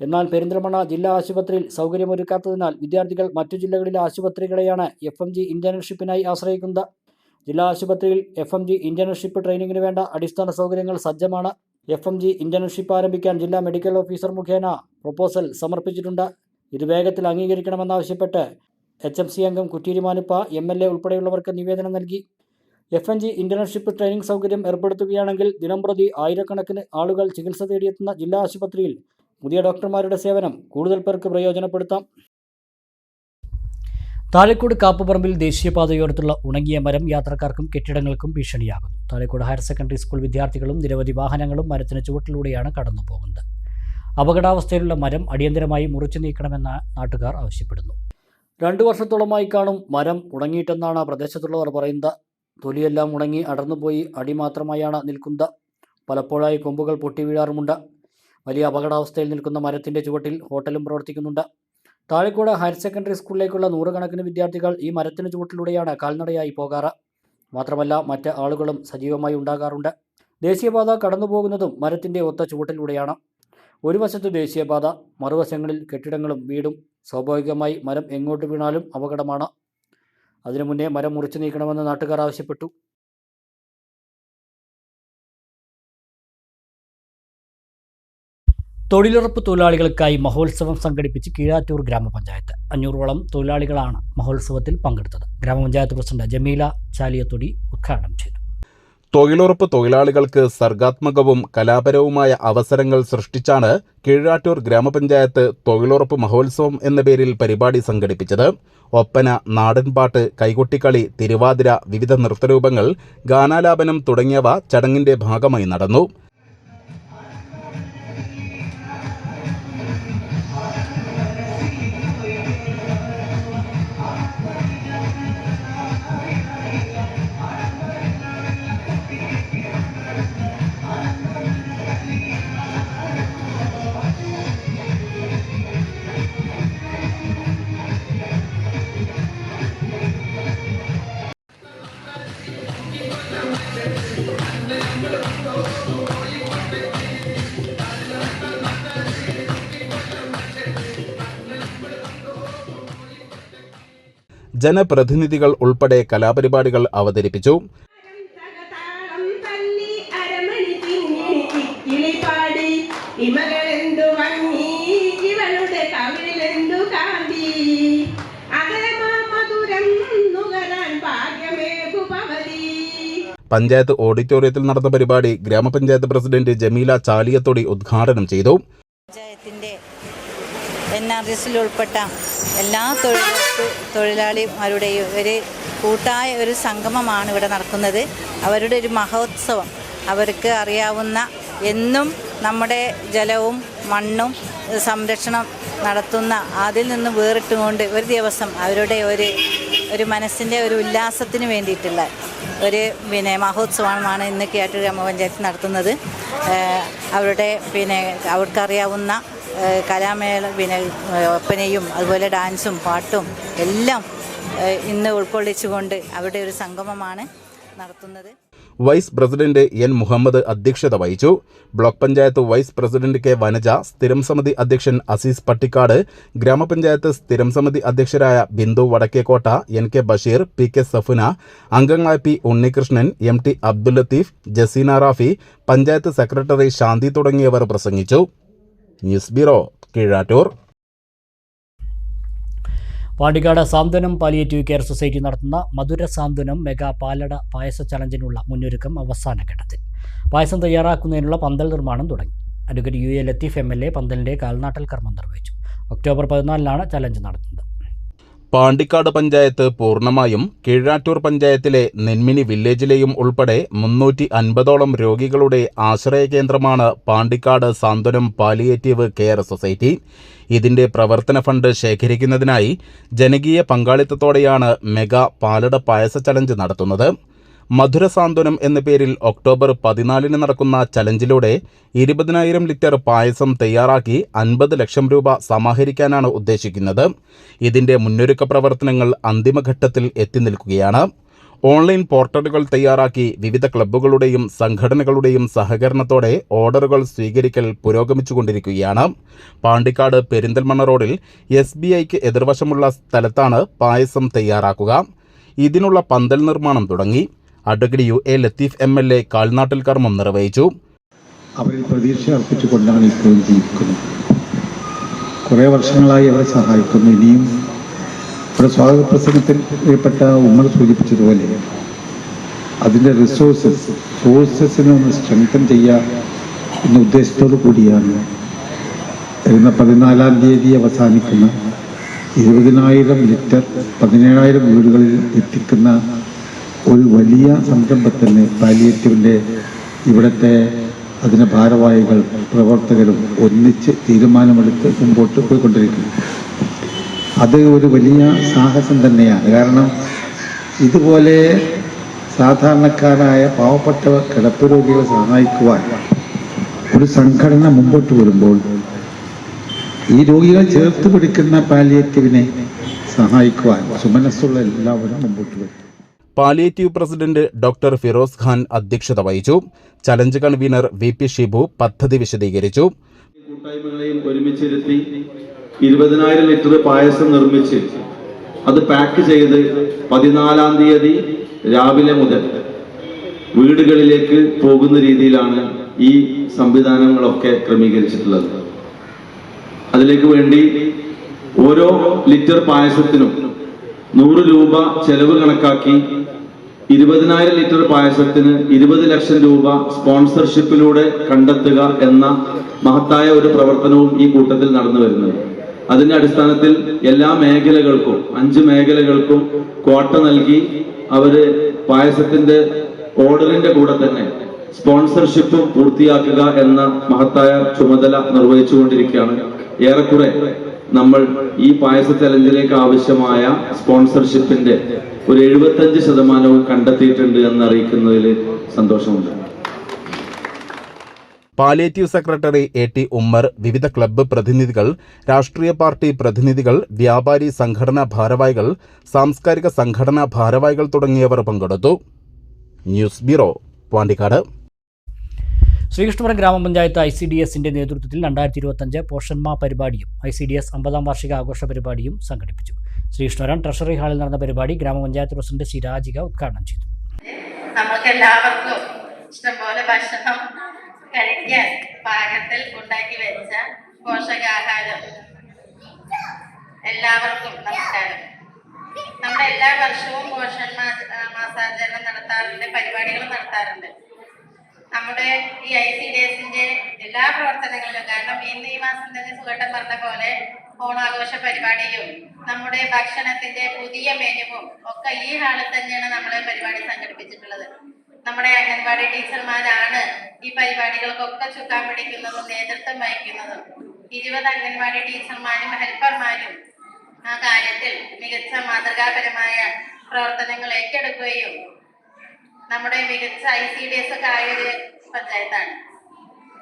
എന്നാൽ പെരിന്തൽമണ്ണ ജില്ലാ ആശുപത്രിയിൽ സൗകര്യമൊരുക്കാത്തതിനാൽ വിദ്യാർത്ഥികൾ മറ്റു ജില്ലകളിലെ ആശുപത്രികളെയാണ് FMG ഇന്റേൺഷിപ്പിനായി ആശ്രയിക്കുന്നത്. ജില്ലാ ആശുപത്രിയിൽ FMG ഇന്റേൺഷിപ്പ് ട്രെയിനിങ്ങിന് വേണ്ട അടിസ്ഥാന സൗകര്യങ്ങൾ സജ്ജമാണ്. FMG ഇന്റേൺഷിപ്പ് ആരംഭിക്കാൻ ജില്ലാ മെഡിക്കൽ ഓഫീസർ മുഖേന പ്രൊപ്പോസൽ സമർപ്പിച്ചിട്ടുണ്ട്. ഇത് വേഗത്തിൽ അംഗീകരിക്കണമെന്നാവശ്യപ്പെട്ട് HMC അംഗം കുറ്റീരി മാനുപ്പ MLA ഉൾപ്പെടെയുള്ളവർക്ക് നിവേദനം നൽകി. FMG ഇന്റേൺഷിപ്പ് ട്രെയിനിങ് സൗകര്യം ഏർപ്പെടുത്തുകയാണെങ്കിൽ ദിനംപ്രതി ആയിരക്കണക്കിന് ആളുകൾ ചികിത്സ തേടിയെത്തുന്ന ജില്ലാ ആശുപത്രിയിൽ പുതിയ ഡോക്ടർമാരുടെ സേവനം കൂടുതൽ പേർക്ക് പ്രയോജനപ്പെടുത്താം. താഴേക്കോട് കാപ്പുപറമ്പിൽ ദേശീയപാതയോരത്തുള്ള ഉണങ്ങിയ മരം യാത്രക്കാർക്കും കെട്ടിടങ്ങൾക്കും ഭീഷണിയാകുന്നു. താഴേക്കോട് ഹയർ സെക്കൻഡറി സ്കൂൾ വിദ്യാർത്ഥികളും നിരവധി വാഹനങ്ങളും മരത്തിന് ചുവട്ടിലൂടെയാണ് കടന്നു പോകുന്നത്. അപകടാവസ്ഥയിലുള്ള മരം അടിയന്തരമായി മുറിച്ചു നീക്കണമെന്ന് നാട്ടുകാർ ആവശ്യപ്പെടുന്നു. 2 വർഷത്തോളമായി കാണും മരം ഉണങ്ങിയിട്ടെന്നാണ് പ്രദേശത്തുള്ളവർ പറയുന്നത്. തൊലിയെല്ലാം ഉണങ്ങി അടർന്നുപോയി അടി മാത്രമായാണ് നിൽക്കുന്നത്. പലപ്പോഴായി കൊമ്പുകൾ പൊട്ടി വീഴാറുമുണ്ട്. വലിയ അപകടാവസ്ഥയിൽ നിൽക്കുന്ന മരത്തിൻ്റെ ചുവട്ടിൽ ഹോട്ടലും പ്രവർത്തിക്കുന്നുണ്ട്. താഴേക്കോട് ഹയർ സെക്കൻഡറി സ്കൂളിലേക്കുള്ള 100 കണക്കിന് വിദ്യാർത്ഥികൾ ഈ മരത്തിന് ചുവട്ടിലൂടെയാണ് കാൽനടയായി പോകാറ്. മാത്രമല്ല മറ്റ് ആളുകളും സജീവമായി ഉണ്ടാകാറുണ്ട്. ദേശീയപാത കടന്നുപോകുന്നതും മരത്തിൻ്റെ ഒത്ത ചുവട്ടിലൂടെയാണ്. ഒരു വശത്ത് ദേശീയപാത, മറുവശങ്ങളിൽ കെട്ടിടങ്ങളും വീടും. സ്വാഭാവികമായി മരം എങ്ങോട്ട് വീണാലും അപകടമാണ്. അതിനു മുന്നേ മരം മുറിച്ചു നീക്കണമെന്ന് നാട്ടുകാർ ആവശ്യപ്പെട്ടു. തൊഴിലുറപ്പ് തൊഴിലാളികൾക്കായി മഹോത്സവം സംഘടിപ്പിച്ച് കീഴാറ്റൂർ ഗ്രാമപഞ്ചായത്ത്. 500ഓളം തൊഴിലാളികളാണ് മഹോത്സവത്തിൽ പങ്കെടുത്തത്. ഗ്രാമപഞ്ചായത്ത് പ്രസിഡന്റ് ജമീല ചാലിയത്തൊടി ഉദ്ഘാടനം ചെയ്തു. തൊഴിലുറപ്പ് തൊഴിലാളികൾക്ക് സർഗാത്മകവും കലാപരവുമായ അവസരങ്ങൾ സൃഷ്ടിച്ചാണ് കീഴാറ്റൂർ ഗ്രാമപഞ്ചായത്ത് തൊഴിലുറപ്പ് മഹോത്സവം എന്ന പേരിൽ പരിപാടി സംഘടിപ്പിച്ചത്. ഒപ്പന, നാടൻപാട്ട്, കൈകൊട്ടിക്കളി, തിരുവാതിര, വിവിധ നൃത്തരൂപങ്ങൾ, ഗാനാലാപനം തുടങ്ങിയവ ചടങ്ങിന്റെ ഭാഗമായി നടന്നു. ജനപ്രതിനിധികൾ ഉൾപ്പെടെ കലാപരിപാടികൾ അവതരിപ്പിച്ചു. പഞ്ചായത്ത് ഓഡിറ്റോറിയത്തിൽ നടന്ന പരിപാടി ഗ്രാമപഞ്ചായത്ത് പ്രസിഡന്റ് ജമീല ചാലിയത്തൊടി ഉദ്ഘാടനം ചെയ്തു. പഞ്ചായത്തിന്റെ NRS ഉൾപ്പെട്ട എല്ലാ തൊഴിലാളിമാരുടെയും ഒരു കൂട്ടായ ഒരു സംഗമമാണ് ഇവിടെ നടക്കുന്നത്. അവരുടെ ഒരു മഹോത്സവം. അവർക്ക് അറിയാവുന്ന എന്നും നമ്മുടെ ജലവും മണ്ണും സംരക്ഷണം നടത്തുന്ന അതിൽ നിന്ന് വേറിട്ടുകൊണ്ട് ഒരു ദിവസം അവരുടെ ഒരു മനസ്സിൻ്റെ ഒരു ഉല്ലാസത്തിന് വേണ്ടിയിട്ടുള്ള ഒരു മഹോത്സവമാണ് ഇന്ന് കീഴാറ്റൂർ ഗ്രാമപഞ്ചായത്ത് നടത്തുന്നത്. അവർക്കറിയാവുന്ന കലാമേള ഒപ്പനയും അതുപോലെ ഡാൻസും പാട്ടും എല്ലാം ഇന്ന് ഉൾക്കൊള്ളിച്ചുകൊണ്ട് അവരുടെ ഒരു സംഗമമാണ് നടത്തുന്നത്. Vice president N. മുഹമ്മദ് അധ്യക്ഷത വഹിച്ചു. Block panchayat vice president K. Vanaja, സ്ഥിരം സമിതി അധ്യക്ഷൻ അസീസ് പട്ടിക്കാട്, ഗ്രാമപഞ്ചായത്ത് സ്ഥിരം സമിതി അധ്യക്ഷരായ Bindu Vadakkekotta, N. K. Basheer, P. K. Safuna, അംഗങ്ങളായ P. Unnikrishnan, M. T. Abdul Latheef, Jaseena Rafi, panchayat secretary Shanthi തുടങ്ങിയവർ പ്രസംഗിച്ചു. News bureau, Keezhattoor. Pandikkad Santhwanam palliative care society നടത്തുന്ന മധുര സാന്ത്വനം മെഗാ പാലട പായസ ചലഞ്ചിനുള്ള മുന്നൊരുക്കം അവസാന ഘട്ടത്തിൽ. പായസം തയ്യാറാക്കുന്നതിനുള്ള പന്തൽ നിർമ്മാണം തുടങ്ങി. അഡ്വക്കേറ്റ് UA ലത്തീഫ് MLA പന്തലിന്റെ കാൽനാട്ടൽ കർമ്മം നിർവഹിച്ചു. ഒക്ടോബർ 14-നാണ് ചലഞ്ച് നടത്തുന്നത്. പാണ്ടിക്കാട് പഞ്ചായത്ത് പൂർണ്ണമായും കീഴാറ്റൂർ പഞ്ചായത്തിലെ നെന്മിനി വില്ലേജിലെയും ഉൾപ്പെടെ 350ഓളം രോഗികളുടെ ആശ്രയ കേന്ദ്രമാണ് Pandikkad Santhwanam palliative care society. ഇതിന്റെ പ്രവർത്തന ഫണ്ട് ശേഖരിക്കുന്നതിനായി ജനകീയ പങ്കാളിത്തത്തോടെയാണ് മെഗാ പാലട പായസ ചലഞ്ച് നടത്തുന്നത്. മധുര സാന്ത്വനം എന്ന പേരിൽ ഒക്ടോബർ 14-ന് നടക്കുന്ന ചലഞ്ചിലൂടെ 20,000 ലിറ്റർ പായസം തയ്യാറാക്കി 50 ലക്ഷം രൂപ സമാഹരിക്കാനാണ് ഉദ്ദേശിക്കുന്നത്. ഇതിന്റെ മുന്നൊരുക്ക പ്രവർത്തനങ്ങൾ അന്തിമഘട്ടത്തിൽ എത്തി നിൽക്കുകയാണ്. ഓൺലൈൻ പോർട്ടലുകൾ തയ്യാറാക്കി വിവിധ ക്ലബ്ബുകളുടെയും സംഘടനകളുടെയും സഹകരണത്തോടെ ഓർഡറുകൾ സ്വീകരിക്കൽ പുരോഗമിച്ചുകൊണ്ടിരിക്കുകയാണ്. പാണ്ടിക്കാട് പെരിന്തൽമണ്ണ റോഡിൽ SBIക്ക് എതിർവശമുള്ള സ്ഥലത്താണ് പായസം തയ്യാറാക്കുക. ഇതിനുള്ള പന്തൽ നിർമ്മാണം തുടങ്ങി. അഡ്വക്കേറ്റ് UA ലത്തീഫ് MLA കാൽനാട്ടൽ കർമ്മം നിർവഹിച്ചു. അവരിൽ പ്രതീക്ഷ അർപ്പിച്ചുകൊണ്ടാണ് ഇപ്പോഴും ജീവിക്കുന്നത്. കുറേ വർഷങ്ങളായി അവരെ സഹായിക്കുന്നു. ഇനിയും ഇവിടെ സ്വാഗത പ്രസംഗത്തിൽ പ്രിയപ്പെട്ട ഉമ്മർ സൂചിപ്പിച്ചതുപോലെ അതിൻ്റെ സോഴ്സസിനെ ഒന്ന് സ്ട്രെങ്തൻ ചെയ്യുക എന്ന ഉദ്ദേശത്തോടു കൂടിയാണ് വരുന്ന 14-ാം തീയതി അവസാനിക്കുന്ന 20,000 ലിറ്റർ 17,000 വീടുകളിൽ എത്തിക്കുന്ന ഒരു വലിയ സംരംഭത്തിന് പാലിയേറ്റീവിൻ്റെ ഇവിടുത്തെ അതിന് ഭാരവാഹികൾ പ്രവർത്തകരും ഒന്നിച്ച് തീരുമാനമെടുത്ത് മുമ്പോട്ട് പോയിക്കൊണ്ടിരിക്കുന്നു. അത് ഒരു വലിയ സാഹസം തന്നെയാണ്. കാരണം ഇതുപോലെ സാധാരണക്കാരായ പാവപ്പെട്ട കിടപ്പ് രോഗികളെ സഹായിക്കുവാൻ ഒരു സംഘടന മുമ്പോട്ട് വരുമ്പോൾ ഈ രോഗികൾ ചേർത്ത് പിടിക്കുന്ന പാലിയേറ്റീവിനെ സഹായിക്കുവാൻ സുമനസ്സുള്ള എല്ലാവരും മുമ്പോട്ട് വരും. Palliative president doctor Firoz Khan അധ്യക്ഷത വഹിച്ചു. ചലഞ്ച് കൺവീനർ VP ഷിബു പദ്ധതി വിശദീകരിച്ചു. കൂട്ടായ്മകളെയും ഒരുമിച്ചിരുത്തി 20,000 ലിറ്റർ പായസം നിർമ്മിച്ച് അത് പാക്ക് ചെയ്ത് 14-ാം തീയതി രാവിലെ മുതൽ വീടുകളിലേക്ക് പോകുന്ന രീതിയിലാണ് ഈ സംവിധാനങ്ങളൊക്കെ ക്രമീകരിച്ചിട്ടുള്ളത്. അതിലേക്ക് വേണ്ടി ഓരോ ലിറ്റർ പായസത്തിനും 100 രൂപ ചെലവ് കണക്കാക്കി 20,000 ലിറ്റർ പായസത്തിന് 20 ലക്ഷം രൂപ സ്പോൺസർഷിപ്പിലൂടെ കണ്ടെത്തുക എന്ന മഹത്തായ ഒരു പ്രവർത്തനവും ഈ കൂട്ടത്തിൽ നടന്നു വരുന്നത്. അതിന്റെ അടിസ്ഥാനത്തിൽ എല്ലാ മേഖലകൾക്കും 5 മേഖലകൾക്കും ക്വാട്ട നൽകി അവര് പായസത്തിന്റെ ഓർഡറിന്റെ കൂടെ തന്നെ സ്പോൺസർഷിപ്പും പൂർത്തിയാക്കുക എന്ന മഹത്തായ ചുമതല നിർവഹിച്ചുകൊണ്ടിരിക്കുകയാണ്. ഏറെക്കുറെ നമ്മൾ ഈ പായസ ചലഞ്ചിലേക്ക് ആവശ്യമായ സ്പോൺസർഷിപ്പിന്റെ ഒരു 75% കണ്ടെത്തിയിട്ടുണ്ട് എന്നറിയിക്കുന്നതിൽ സന്തോഷമുണ്ട്. Palliative secretary A.T. ഉമ്മർ, വിവിധ ക്ലബ്ബ് പ്രതിനിധികൾ, രാഷ്ട്രീയ പാർട്ടി പ്രതിനിധികൾ, വ്യാപാരി സംഘടനാ ഭാരവാഹികൾ, സാംസ്കാരിക സംഘടനാ ഭാരവാഹികൾ തുടങ്ങിയവർ പങ്കെടുത്തു. News bureau, Pandikkad. ശ്രീകൃഷ്ണപുരം ഗ്രാമപഞ്ചായത്ത് ICDSന്റെ നേതൃത്വത്തിൽ 2025 പോഷന്മാ പരിപാടിയും ICDS 50ാം വാർഷിക ആഘോഷ പരിപാടിയും സംഘടിപ്പിച്ചു. ശ്രീകൃഷ്ണപുരം ട്രഷറി ഹാളിൽ നടന്ന പരിപാടി ഗ്രാമപഞ്ചായത്ത് പ്രസിഡന്റ് സി രാജിക ഉദ്ഘാടനം ചെയ്തു. നമുക്ക് എല്ലാവർക്കും ഇഷ്ടംപോലെ ഭക്ഷണം കഴിക്കാൻ പാകത്തിൽ ഉണ്ടാക്കി വെച്ച പോഷകാഹാരം എല്ലാവർക്കും നമസ്കാരം. നമ്മുടെ എല്ലാ വർഷവും പോഷൺ മാസാചരണം നടത്താറുണ്ട്, പരിപാടികൾ നടത്താറുണ്ട്. നമ്മുടെ ഈ ICDSന്റെ എല്ലാ പ്രവർത്തനങ്ങളിലും, കാരണം ഇന്ന് ഈ മാസം തന്നെ സുഖട്ടൻ പറഞ്ഞ പോലെ ഓണാഘോഷ പരിപാടിയും നമ്മുടെ ഭക്ഷണത്തിന്റെ പുതിയ മെനുവും ഒക്കെ ഈ ഹാളിൽ തന്നെയാണ് നമ്മളെ പരിപാടി സംഘടിപ്പിച്ചിട്ടുള്ളത്. നമ്മുടെ അംഗൻവാടി ടീച്ചർമാരാണ് ഈ പരിപാടികൾക്കൊക്കെ ചുക്കാൻ പിടിക്കുന്നതും നേതൃത്വം വഹിക്കുന്നതും. 20 അംഗൻവാടി ടീച്ചർമാരും ഹെൽപ്പർമാരും ആ കാര്യത്തിൽ മികച്ച മാതൃകാപരമായ പ്രവർത്തനങ്ങൾ ഏറ്റെടുക്കുകയും നമ്മുടെ മികച്ച ICDS ഒക്കെ ആയ ഒരു പഞ്ചായത്താണ്.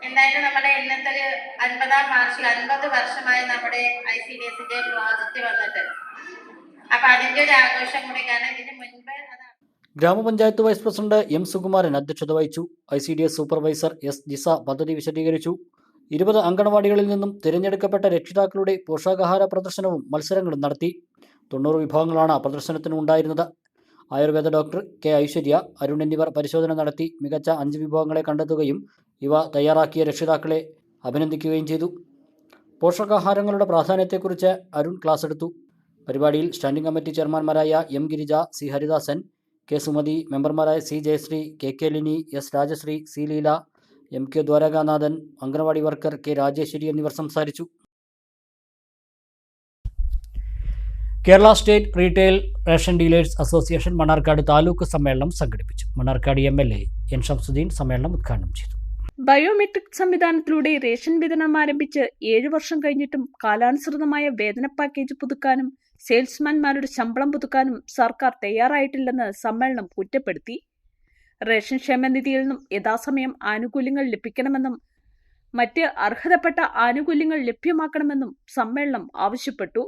എന്തായാലും നമ്മുടെ ഇന്നത്തെ ഒരു 50ാം വാർഷിക 50 വർഷമായി നമ്മുടെ ICDSന്റെ പ്രോജക്റ്റ് വന്നിട്ട്, അപ്പൊ അതിന്റെ ഒരു ആഘോഷം കൂടി, കാരണം ഇതിന് മുൻപ് ഗ്രാമപഞ്ചായത്ത് വൈസ് പ്രസിഡന്റ് M. സുകുമാരൻ അധ്യക്ഷത വഹിച്ചു. ICDS supervisor S. ജിസ പദ്ധതി വിശദീകരിച്ചു. 20 അങ്കണവാടികളിൽ നിന്നും തിരഞ്ഞെടുക്കപ്പെട്ട രക്ഷിതാക്കളുടെ പോഷകാഹാര പ്രദർശനവും മത്സരങ്ങളും നടത്തി. 90 വിഭാഗങ്ങളാണ് പ്രദർശനത്തിന് ഉണ്ടായിരുന്നത്. Ayurveda doctor K. ഐശ്വര്യ, അരുൺ എന്നിവർ പരിശോധന നടത്തി മികച്ച 5 വിഭാഗങ്ങളെ കണ്ടെത്തുകയും ഇവ തയ്യാറാക്കിയ രക്ഷിതാക്കളെ അഭിനന്ദിക്കുകയും ചെയ്തു. പോഷകാഹാരങ്ങളുടെ പ്രാധാന്യത്തെക്കുറിച്ച് അരുൺ ക്ലാസ് എടുത്തു. പരിപാടിയിൽ സ്റ്റാൻഡിംഗ് കമ്മിറ്റി ചെയർമാൻമാരായ M. Girija, C. Haridasan, K. Sumathi, മെമ്പർമാരായ C. Jayasree, K. Lini, S. Rajasree, C. Leela, M. K. Dwarakanathan, anganwadi worker K. Rajeshwari എന്നിവർ സംസാരിച്ചു. Kerala state retail ration dealers association Mannarkkad taluk സമ്മേളനം സംഘടിപ്പിച്ചു. Mannarkkad MLA N. ഷംസുദ്ദീൻ സമ്മേളനം ഉദ്ഘാടനം ചെയ്തു. ബയോമെട്രിക് സംവിധാനത്തിലൂടെ റേഷൻ വിതരണം ആരംഭിച്ച് 7 വർഷം കഴിഞ്ഞിട്ടും കാലാനുസൃതമായ വേതന പാക്കേജ് പുതുക്കാനും സെയിൽസ്മാൻമാരുടെ ശമ്പളം പുതുക്കാനും സർക്കാർ തയ്യാറായിട്ടില്ലെന്ന് സമ്മേളനം കുറ്റപ്പെടുത്തി. റേഷൻ ക്ഷേമനിധിയിൽ നിന്നും യഥാസമയം ആനുകൂല്യങ്ങൾ ലഭിക്കണമെന്നും മറ്റ് അർഹതപ്പെട്ട ആനുകൂല്യങ്ങൾ ലഭ്യമാക്കണമെന്നും സമ്മേളനം ആവശ്യപ്പെട്ടു.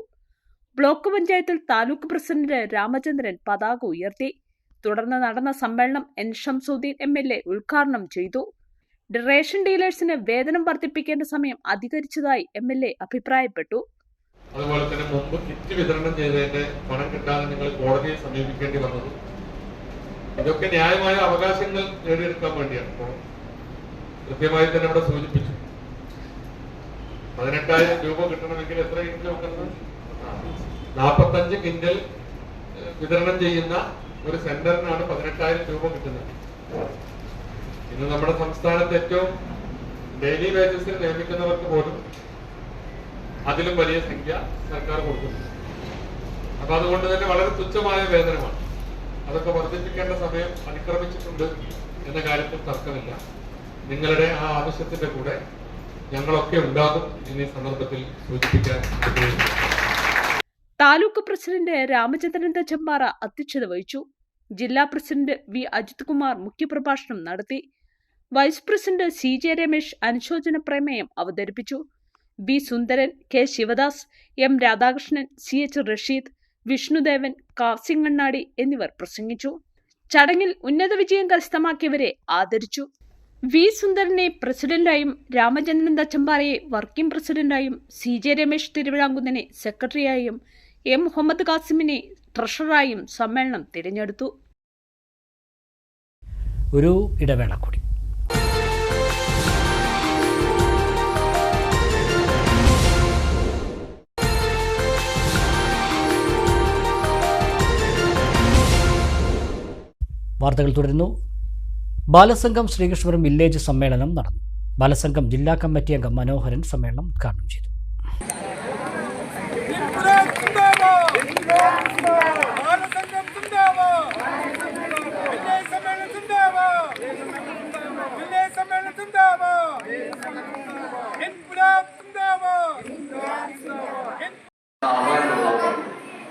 ബ്ലോക്ക് പഞ്ചായത്തിൽ താലൂക്ക് പ്രസിഡന്റ് രാമചന്ദ്രൻ പതാക ഉയർത്തി. തുടർന്ന് നടന്ന സമ്മേളനം N. ഷംസുദ്ദീൻ MLA ഉദ്ഘാടനം ചെയ്തു. റേഷൻ ഡീലേഴ്സിന് വേതനം വർദ്ധിപ്പിക്കേണ്ട സമയം അധികരിച്ചതായി MLA അഭിപ്രായപ്പെട്ടു. അതുപോലെ തന്നെ മുമ്പ് കിറ്റ് വിതരണം ചെയ്തതിന്റെ പണം കിട്ടാതെ നിങ്ങൾ കോടതിയെ സമീപിക്കേണ്ടി വന്നത്, ഇതൊക്കെ ന്യായമായ അവകാശങ്ങൾ നേടിയെടുക്കാൻ വേണ്ടിയാണ്. അപ്പോൾ കൃത്യമായി തന്നെ ഇവിടെ സൂചിപ്പിച്ചു, 18,000 രൂപ കിട്ടണമെങ്കിൽ എത്ര കിറ്റ് നോക്കുന്നത്? 45 കിൻഡൽ വിതരണം ചെയ്യുന്ന ഒരു സെന്ററിനാണ് 18,000 രൂപ കിട്ടുന്നത്. ഇന്ന് നമ്മുടെ സംസ്ഥാനത്ത് ഏറ്റവും ഡെയിലി വേജസിൽ നിയമിക്കുന്നവർക്ക് പോലും അതിലും വലിയ സംഖ്യ സർക്കാർ കൊടുക്കുന്നു. അപ്പൊ അതുകൊണ്ട് തന്നെ വളരെ തുച്ഛമായ വേതനമാണ്. അതൊക്കെ വർദ്ധിപ്പിക്കേണ്ട സമയം അതിക്രമിച്ചിട്ടുണ്ട് എന്ന കാര്യത്തിൽ തർക്കമില്ല. നിങ്ങളുടെ ആ ആവശ്യത്തിന്റെ കൂടെ ഞങ്ങളൊക്കെ ഉണ്ടാകും എന്നീ സന്ദർഭത്തിൽ സൂചിപ്പിക്കാൻ ആഗ്രഹിക്കുന്നു. താലൂക്ക് പ്രസിഡന്റ് രാമചന്ദ്രൻ തച്ചമ്പാറ അധ്യക്ഷത വഹിച്ചു. ജില്ലാ പ്രസിഡന്റ് V. അജിത് കുമാർ മുഖ്യപ്രഭാഷണം നടത്തി. Vice president C. J. Ramesh അനുശോചന പ്രമേയം അവതരിപ്പിച്ചു. B. സുന്ദരൻ, K. Sivadas, M. Radhakrishnan, C. H. Rasheed, Vishnudevan, കാസിങ്ങണ്ണാടി എന്നിവർ പ്രസംഗിച്ചു. ചടങ്ങിൽ ഉന്നത വിജയം കരസ്ഥമാക്കിയവരെ ആദരിച്ചു. V. സുന്ദരനെ പ്രസിഡന്റായും രാമചന്ദ്രൻ തച്ചമ്പാറയെ വർക്കിംഗ് പ്രസിഡന്റായും C. J. രമേശ് തിരുവിഴാങ്കുന്നനെ സെക്രട്ടറിയായും M. മുഹമ്മദ് കാസിമിനെ ട്രഷററായും സമ്മേളനം തിരഞ്ഞെടുത്തു. ഒരു ഇടവേള കൂടി. വാർത്തകൾ തുടരുന്നു. ബാലസംഘം ശ്രീകൃഷ്ണപുരം വില്ലേജ് സമ്മേളനം നടന്നു. ബാലസംഘം ജില്ലാ കമ്മിറ്റി അംഗം മനോഹരൻ സമ്മേളനം ഉദ്ഘാടനം ചെയ്തു.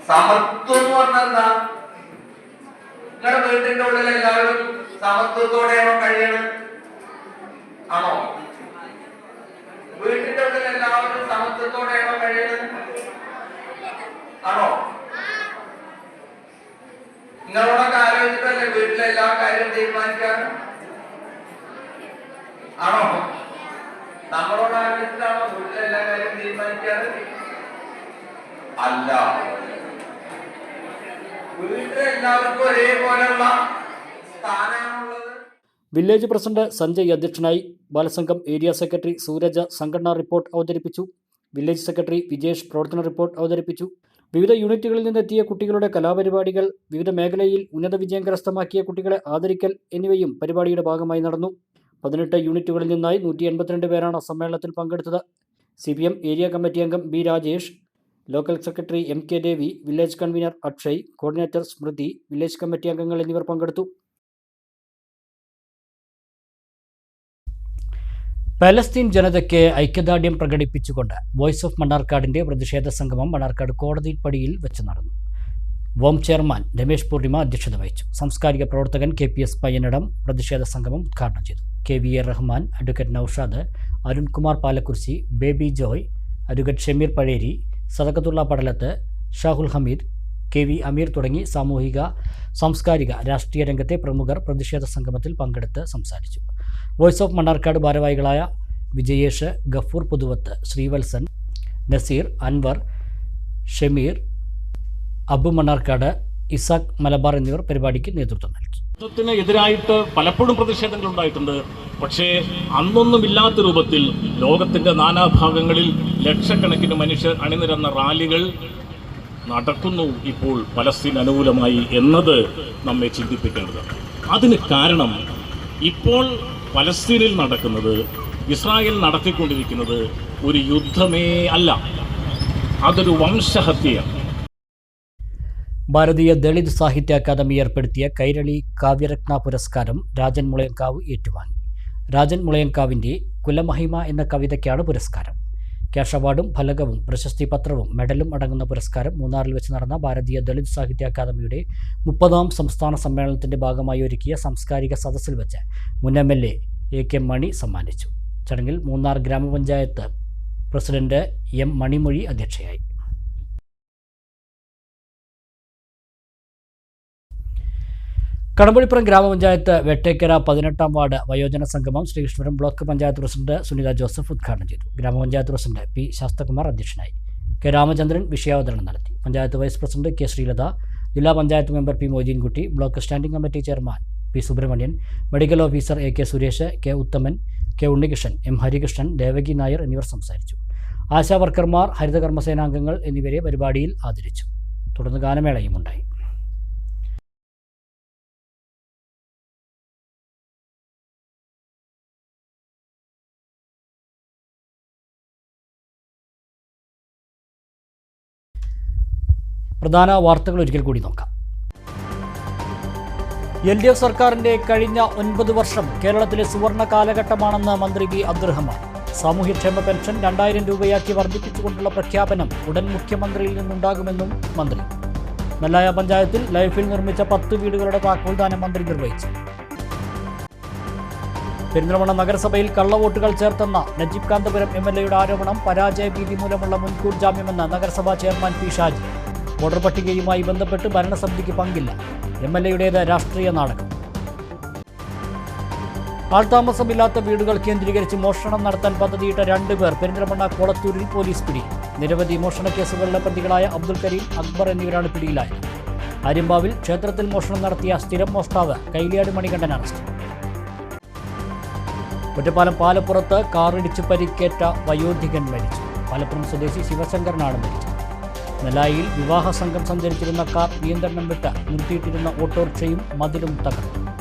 സമത്വം എന്ന് പറഞ്ഞാൽ എന്താ? നിങ്ങളുടെ വീട്ടിന്റെ ഉള്ളിൽ എല്ലാവരും സമത്വത്തോടെയാണോ കഴിയണം? ആണോ? വീട്ടിന്റെ ഉള്ളിൽ എല്ലാവരും സമത്വത്തോടെയാണോ കഴിയണം? ആണോ? നിങ്ങളോടൊക്കെ ആലോചിച്ചിട്ടല്ലേ വീട്ടിലെ എല്ലാ കാര്യവും തീരുമാനിക്കാൻ? ആണോ? നമ്മളോട് ആലോചിച്ചിട്ടാണോ വീട്ടിലെ എല്ലാ കാര്യവും തീരുമാനിക്കാറ്? അല്ല. വീട്ടിലെ എല്ലാവർക്കും ഒരേപോലെയുള്ള സ്ഥാനമാണുള്ളത്. വില്ലേജ് പ്രസിഡന്റ് സഞ്ജയ് അധ്യക്ഷനായി. ബാലസംഘം ഏരിയ സെക്രട്ടറി സൂരജ് സംഘടനാ റിപ്പോർട്ട് അവതരിപ്പിച്ചു. വില്ലേജ് സെക്രട്ടറി വിജേഷ് പ്രവർത്തന റിപ്പോർട്ട് അവതരിപ്പിച്ചു. വിവിധ യൂണിറ്റുകളിൽ നിന്നെത്തിയ കുട്ടികളുടെ കലാപരിപാടികൾ, വിവിധ മേഖലയിൽ ഉന്നത വിജയം കരസ്ഥമാക്കിയ കുട്ടികളെ ആദരിക്കൽ എന്നിവയും പരിപാടിയുടെ ഭാഗമായി നടന്നു. 18 യൂണിറ്റുകളിൽ നിന്നായി 182 പേരാണ് സമ്മേളനത്തിൽ പങ്കെടുത്തത്. CPM ഏരിയ കമ്മിറ്റി അംഗം B Rajesh, local secretary MK ദേവി, വില്ലേജ് കൺവീനർ അക്ഷയ്, കോർഡിനേറ്റർ സ്മൃതി, വില്ലേജ് കമ്മിറ്റി അംഗങ്ങൾ എന്നിവർ പങ്കെടുത്തു. പലസ്തീൻ ജനതയ്ക്ക് ഐക്യദാർഢ്യം പ്രകടിപ്പിച്ചുകൊണ്ട് വോയിസ് ഓഫ് മണ്ണാർക്കാടിന്റെ പ്രതിഷേധ സംഗമം മണ്ണാർക്കാട് കോടതി പടിയിൽ വെച്ച് നടന്നു. വോം ചെയർമാൻ രമേശ് പൂർണിമ അധ്യക്ഷത വഹിച്ചു. സാംസ്കാരിക പ്രവർത്തകൻ KPS പയ്യനടം പ്രതിഷേധ സംഗമം ഉദ്ഘാടനം ചെയ്തു. KVA Rahman, advocate Noushad, Arunkumar Palakkurissi, Baby Joy, advocate Shameer Pazheri, Sadakkathulla Padalath, Shahul Hameed, KV Ameer തുടങ്ങി സാമൂഹിക, സാംസ്കാരിക, രാഷ്ട്രീയ രംഗത്തെ പ്രമുഖർ പ്രതിഷേധ സംഗമത്തിൽ പങ്കെടുത്ത് സംസാരിച്ചു. വോയിസ് ഓഫ് മണ്ണാർക്കാട് ഭാരവാഹികളായ വിജയേഷ്, ഗഫൂർ പുതുവത്ത്, ശ്രീവത്സൻ, നസീർ, അൻവർ, ഷമീർ, അബു മണ്ണാർക്കാട്, ഇസാഖ് മലബാർ എന്നിവർ പരിപാടിക്ക് നേതൃത്വം നൽകി. ത്തിന് എതിരായിട്ട് പലപ്പോഴും പ്രതിഷേധങ്ങൾ ഉണ്ടായിട്ടുണ്ട്. പക്ഷേ അന്നൊന്നുമില്ലാത്ത രൂപത്തിൽ ലോകത്തിന്റെ നാനാഭാഗങ്ങളിൽ ലക്ഷക്കണക്കിന് മനുഷ്യർ അണിനിരന്ന റാലികൾ നടക്കുന്നു ഇപ്പോൾ പലസ്തീൻ അനുകൂലമായി എന്നത് നമ്മെ ചിന്തിപ്പിക്കേണ്ടതാണ്. അതിന് കാരണം ഇപ്പോൾ പലസ്തീനിൽ നടക്കുന്നത്, ഇസ്രായേൽ നടത്തിക്കൊണ്ടിരിക്കുന്നത് ഒരു യുദ്ധമേ അല്ല, അതൊരു വംശഹത്യയാണ്. ഭാരതീയ ദളിത് സാഹിത്യ അക്കാദമി ഏർപ്പെടുത്തിയ കൈരളി കാവ്യരത്ന പുരസ്കാരം രാജൻ മുളയങ്കാവ് ഏറ്റുവാങ്ങി. രാജൻ മുളയങ്കാവിൻ്റെ കുലമഹിമ എന്ന കവിതയ്ക്കാണ് പുരസ്കാരം. ക്യാഷ് അവാർഡും ഫലകവും പ്രശസ്തി പത്രവും മെഡലും അടങ്ങുന്ന പുരസ്കാരം മൂന്നാറിൽ വെച്ച് നടന്ന ഭാരതീയ ദളിത് സാഹിത്യ അക്കാദമിയുടെ 30ാം സംസ്ഥാന സമ്മേളനത്തിൻ്റെ ഭാഗമായി ഒരുക്കിയ സാംസ്കാരിക സദസ്സിൽ വെച്ച് മുൻ MLA AK മണി സമ്മാനിച്ചു. ചടങ്ങിൽ മൂന്നാർ ഗ്രാമപഞ്ചായത്ത് പ്രസിഡന്റ് M മണിമൊഴി അധ്യക്ഷയായി. കടമ്പുളിപ്പുറം ഗ്രാമപഞ്ചായത്ത് വെട്ടേക്കര 18ാം വാർഡ് വയോജന സംഗമം ശ്രീകൃഷ്ണപുരം ബ്ലോക്ക് പഞ്ചായത്ത് പ്രസിഡന്റ് സുനിത ജോസഫ് ഉദ്ഘാടനം ചെയ്തു. ഗ്രാമപഞ്ചായത്ത് പ്രസിഡന്റ് P ശാസ്തകുമാർ അധ്യക്ഷനായി. K രാമചന്ദ്രൻ വിഷയാവതരണം നടത്തി. Panchayat vice president K Sreelatha, ജില്ലാ panchayat member P Moideenkutty, block standing committee chairman P Subramanian, medical officer AK Suresh, K Uthaman, K Unnikrishnan, M Harikrishnan, Devaki Nair എന്നിവർ സംസാരിച്ചു. ആശാ വർക്കർമാർ, ഹരിതകർമ്മസേനാംഗങ്ങൾ എന്നിവരെ പരിപാടിയിൽ ആദരിച്ചു. തുടർന്ന് ഗാനമേളയും ഉണ്ടായി. പ്രധാന വാർത്തകൾ ഒരിക്കൽ കൂടി നോക്കാം. LDF സർക്കാരിന്റെ കഴിഞ്ഞ 9 വർഷം കേരളത്തിലെ സുവർണ കാലഘട്ടമാണെന്ന് മന്ത്രി V അബ്ദുറഹ്മാൻ. സാമൂഹ്യക്ഷേമ പെൻഷൻ 2000 രൂപയാക്കി വർദ്ധിപ്പിച്ചുകൊണ്ടുള്ള പ്രഖ്യാപനം ഉടൻ മുഖ്യമന്ത്രിയിൽ നിന്നുണ്ടാകുമെന്നും മന്ത്രി. നെല്ലായ പഞ്ചായത്തിൽ ലൈഫിൽ നിർമ്മിച്ച 10 വീടുകളുടെ താക്കോൽദാനം മന്ത്രി നിർവഹിച്ചു. പെരിന്തൽമണ്ണ നഗരസഭയിൽ കള്ളവോട്ടുകൾ ചേർത്തെന്ന നജീബ് കാന്തപുരം MLAയുടെ ആരോപണം പരാജയ ഭീതി മൂലമുള്ള മുൻകൂർ ജാമ്യമെന്ന് നഗരസഭാ ചെയർമാൻ P ഷാജി. വോട്ടർ പട്ടികയുമായി ബന്ധപ്പെട്ട് ഭരണസമിതിക്ക് പങ്കില്ല. MLAയുടേത് രാഷ്ട്രീയ നാടകം. ആൾതാമസമില്ലാത്ത വീടുകൾ കേന്ദ്രീകരിച്ച് മോഷണം നടത്താൻ പദ്ധതിയിട്ട 2 പേർ പെരിന്തൽമണ്ണ കോളത്തൂരിൽ പോലീസ് പിടി. നിരവധി മോഷണ കേസുകളിലെ പ്രതികളായ അബ്ദുൽ കരീം, അക്ബർ എന്നിവരാണ് പിടിയിലായത്. ആര്യമ്പാവിൽ ക്ഷേത്രത്തിൽ മോഷണം നടത്തിയ സ്ഥിരം മോഷ്ടാവ് കൈലിയാട് മണികണ്ഠൻ അറസ്റ്റ്. ഒറ്റപ്പാലം പാലപ്പുറത്ത് കാറിടിച്ച് പരിക്കേറ്റ വയോധികൻ മരിച്ചു. പാലപ്പുറം സ്വദേശി ശിവശങ്കരനാണ് മരിച്ചത്. നെല്ലായിൽ വിവാഹ സംഘം സഞ്ചരിച്ചിരുന്ന കാർ നിയന്ത്രണം വിട്ട് നിർത്തിയിട്ടിരുന്ന ഓട്ടോറിക്ഷയും മതിലും തകർന്നു.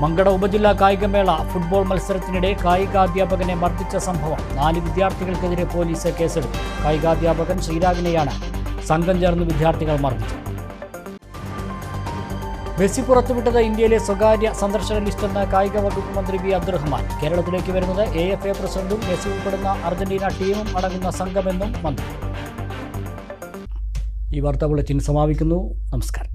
മങ്കട ഉപജില്ലാ കായികമേള ഫുട്ബോൾ മത്സരത്തിനിടെ കായികാധ്യാപകനെ മർദ്ദിച്ച സംഭവം 4 വിദ്യാർത്ഥികൾക്കെതിരെ പോലീസ് കേസെടുത്തു. കായികാധ്യാപകൻ ശ്രീരാഗിനെയാണ് സംഘം ചേർന്ന് വിദ്യാർത്ഥികൾ മർദ്ദിച്ചത്. മെസ്സി പുറത്തുവിട്ടത് ഇന്ത്യയിലെ സ്വകാര്യ സന്ദർശന ലിസ്റ്റെന്ന് കായിക വകുപ്പ് മന്ത്രി വി അബ്ദുറഹ്മാൻ. കേരളത്തിലേക്ക് വരുന്നത് AFA പ്രസിഡന്റും മെസ്സി ഉൾപ്പെടുന്ന അർജന്റീന ടീമും അടങ്ങുന്ന സംഘമെന്നും മന്ത്രി. ഈ വാർത്താ ബുള്ളറ്റിൻ സമാപിക്കുന്നു. നമസ്കാരം.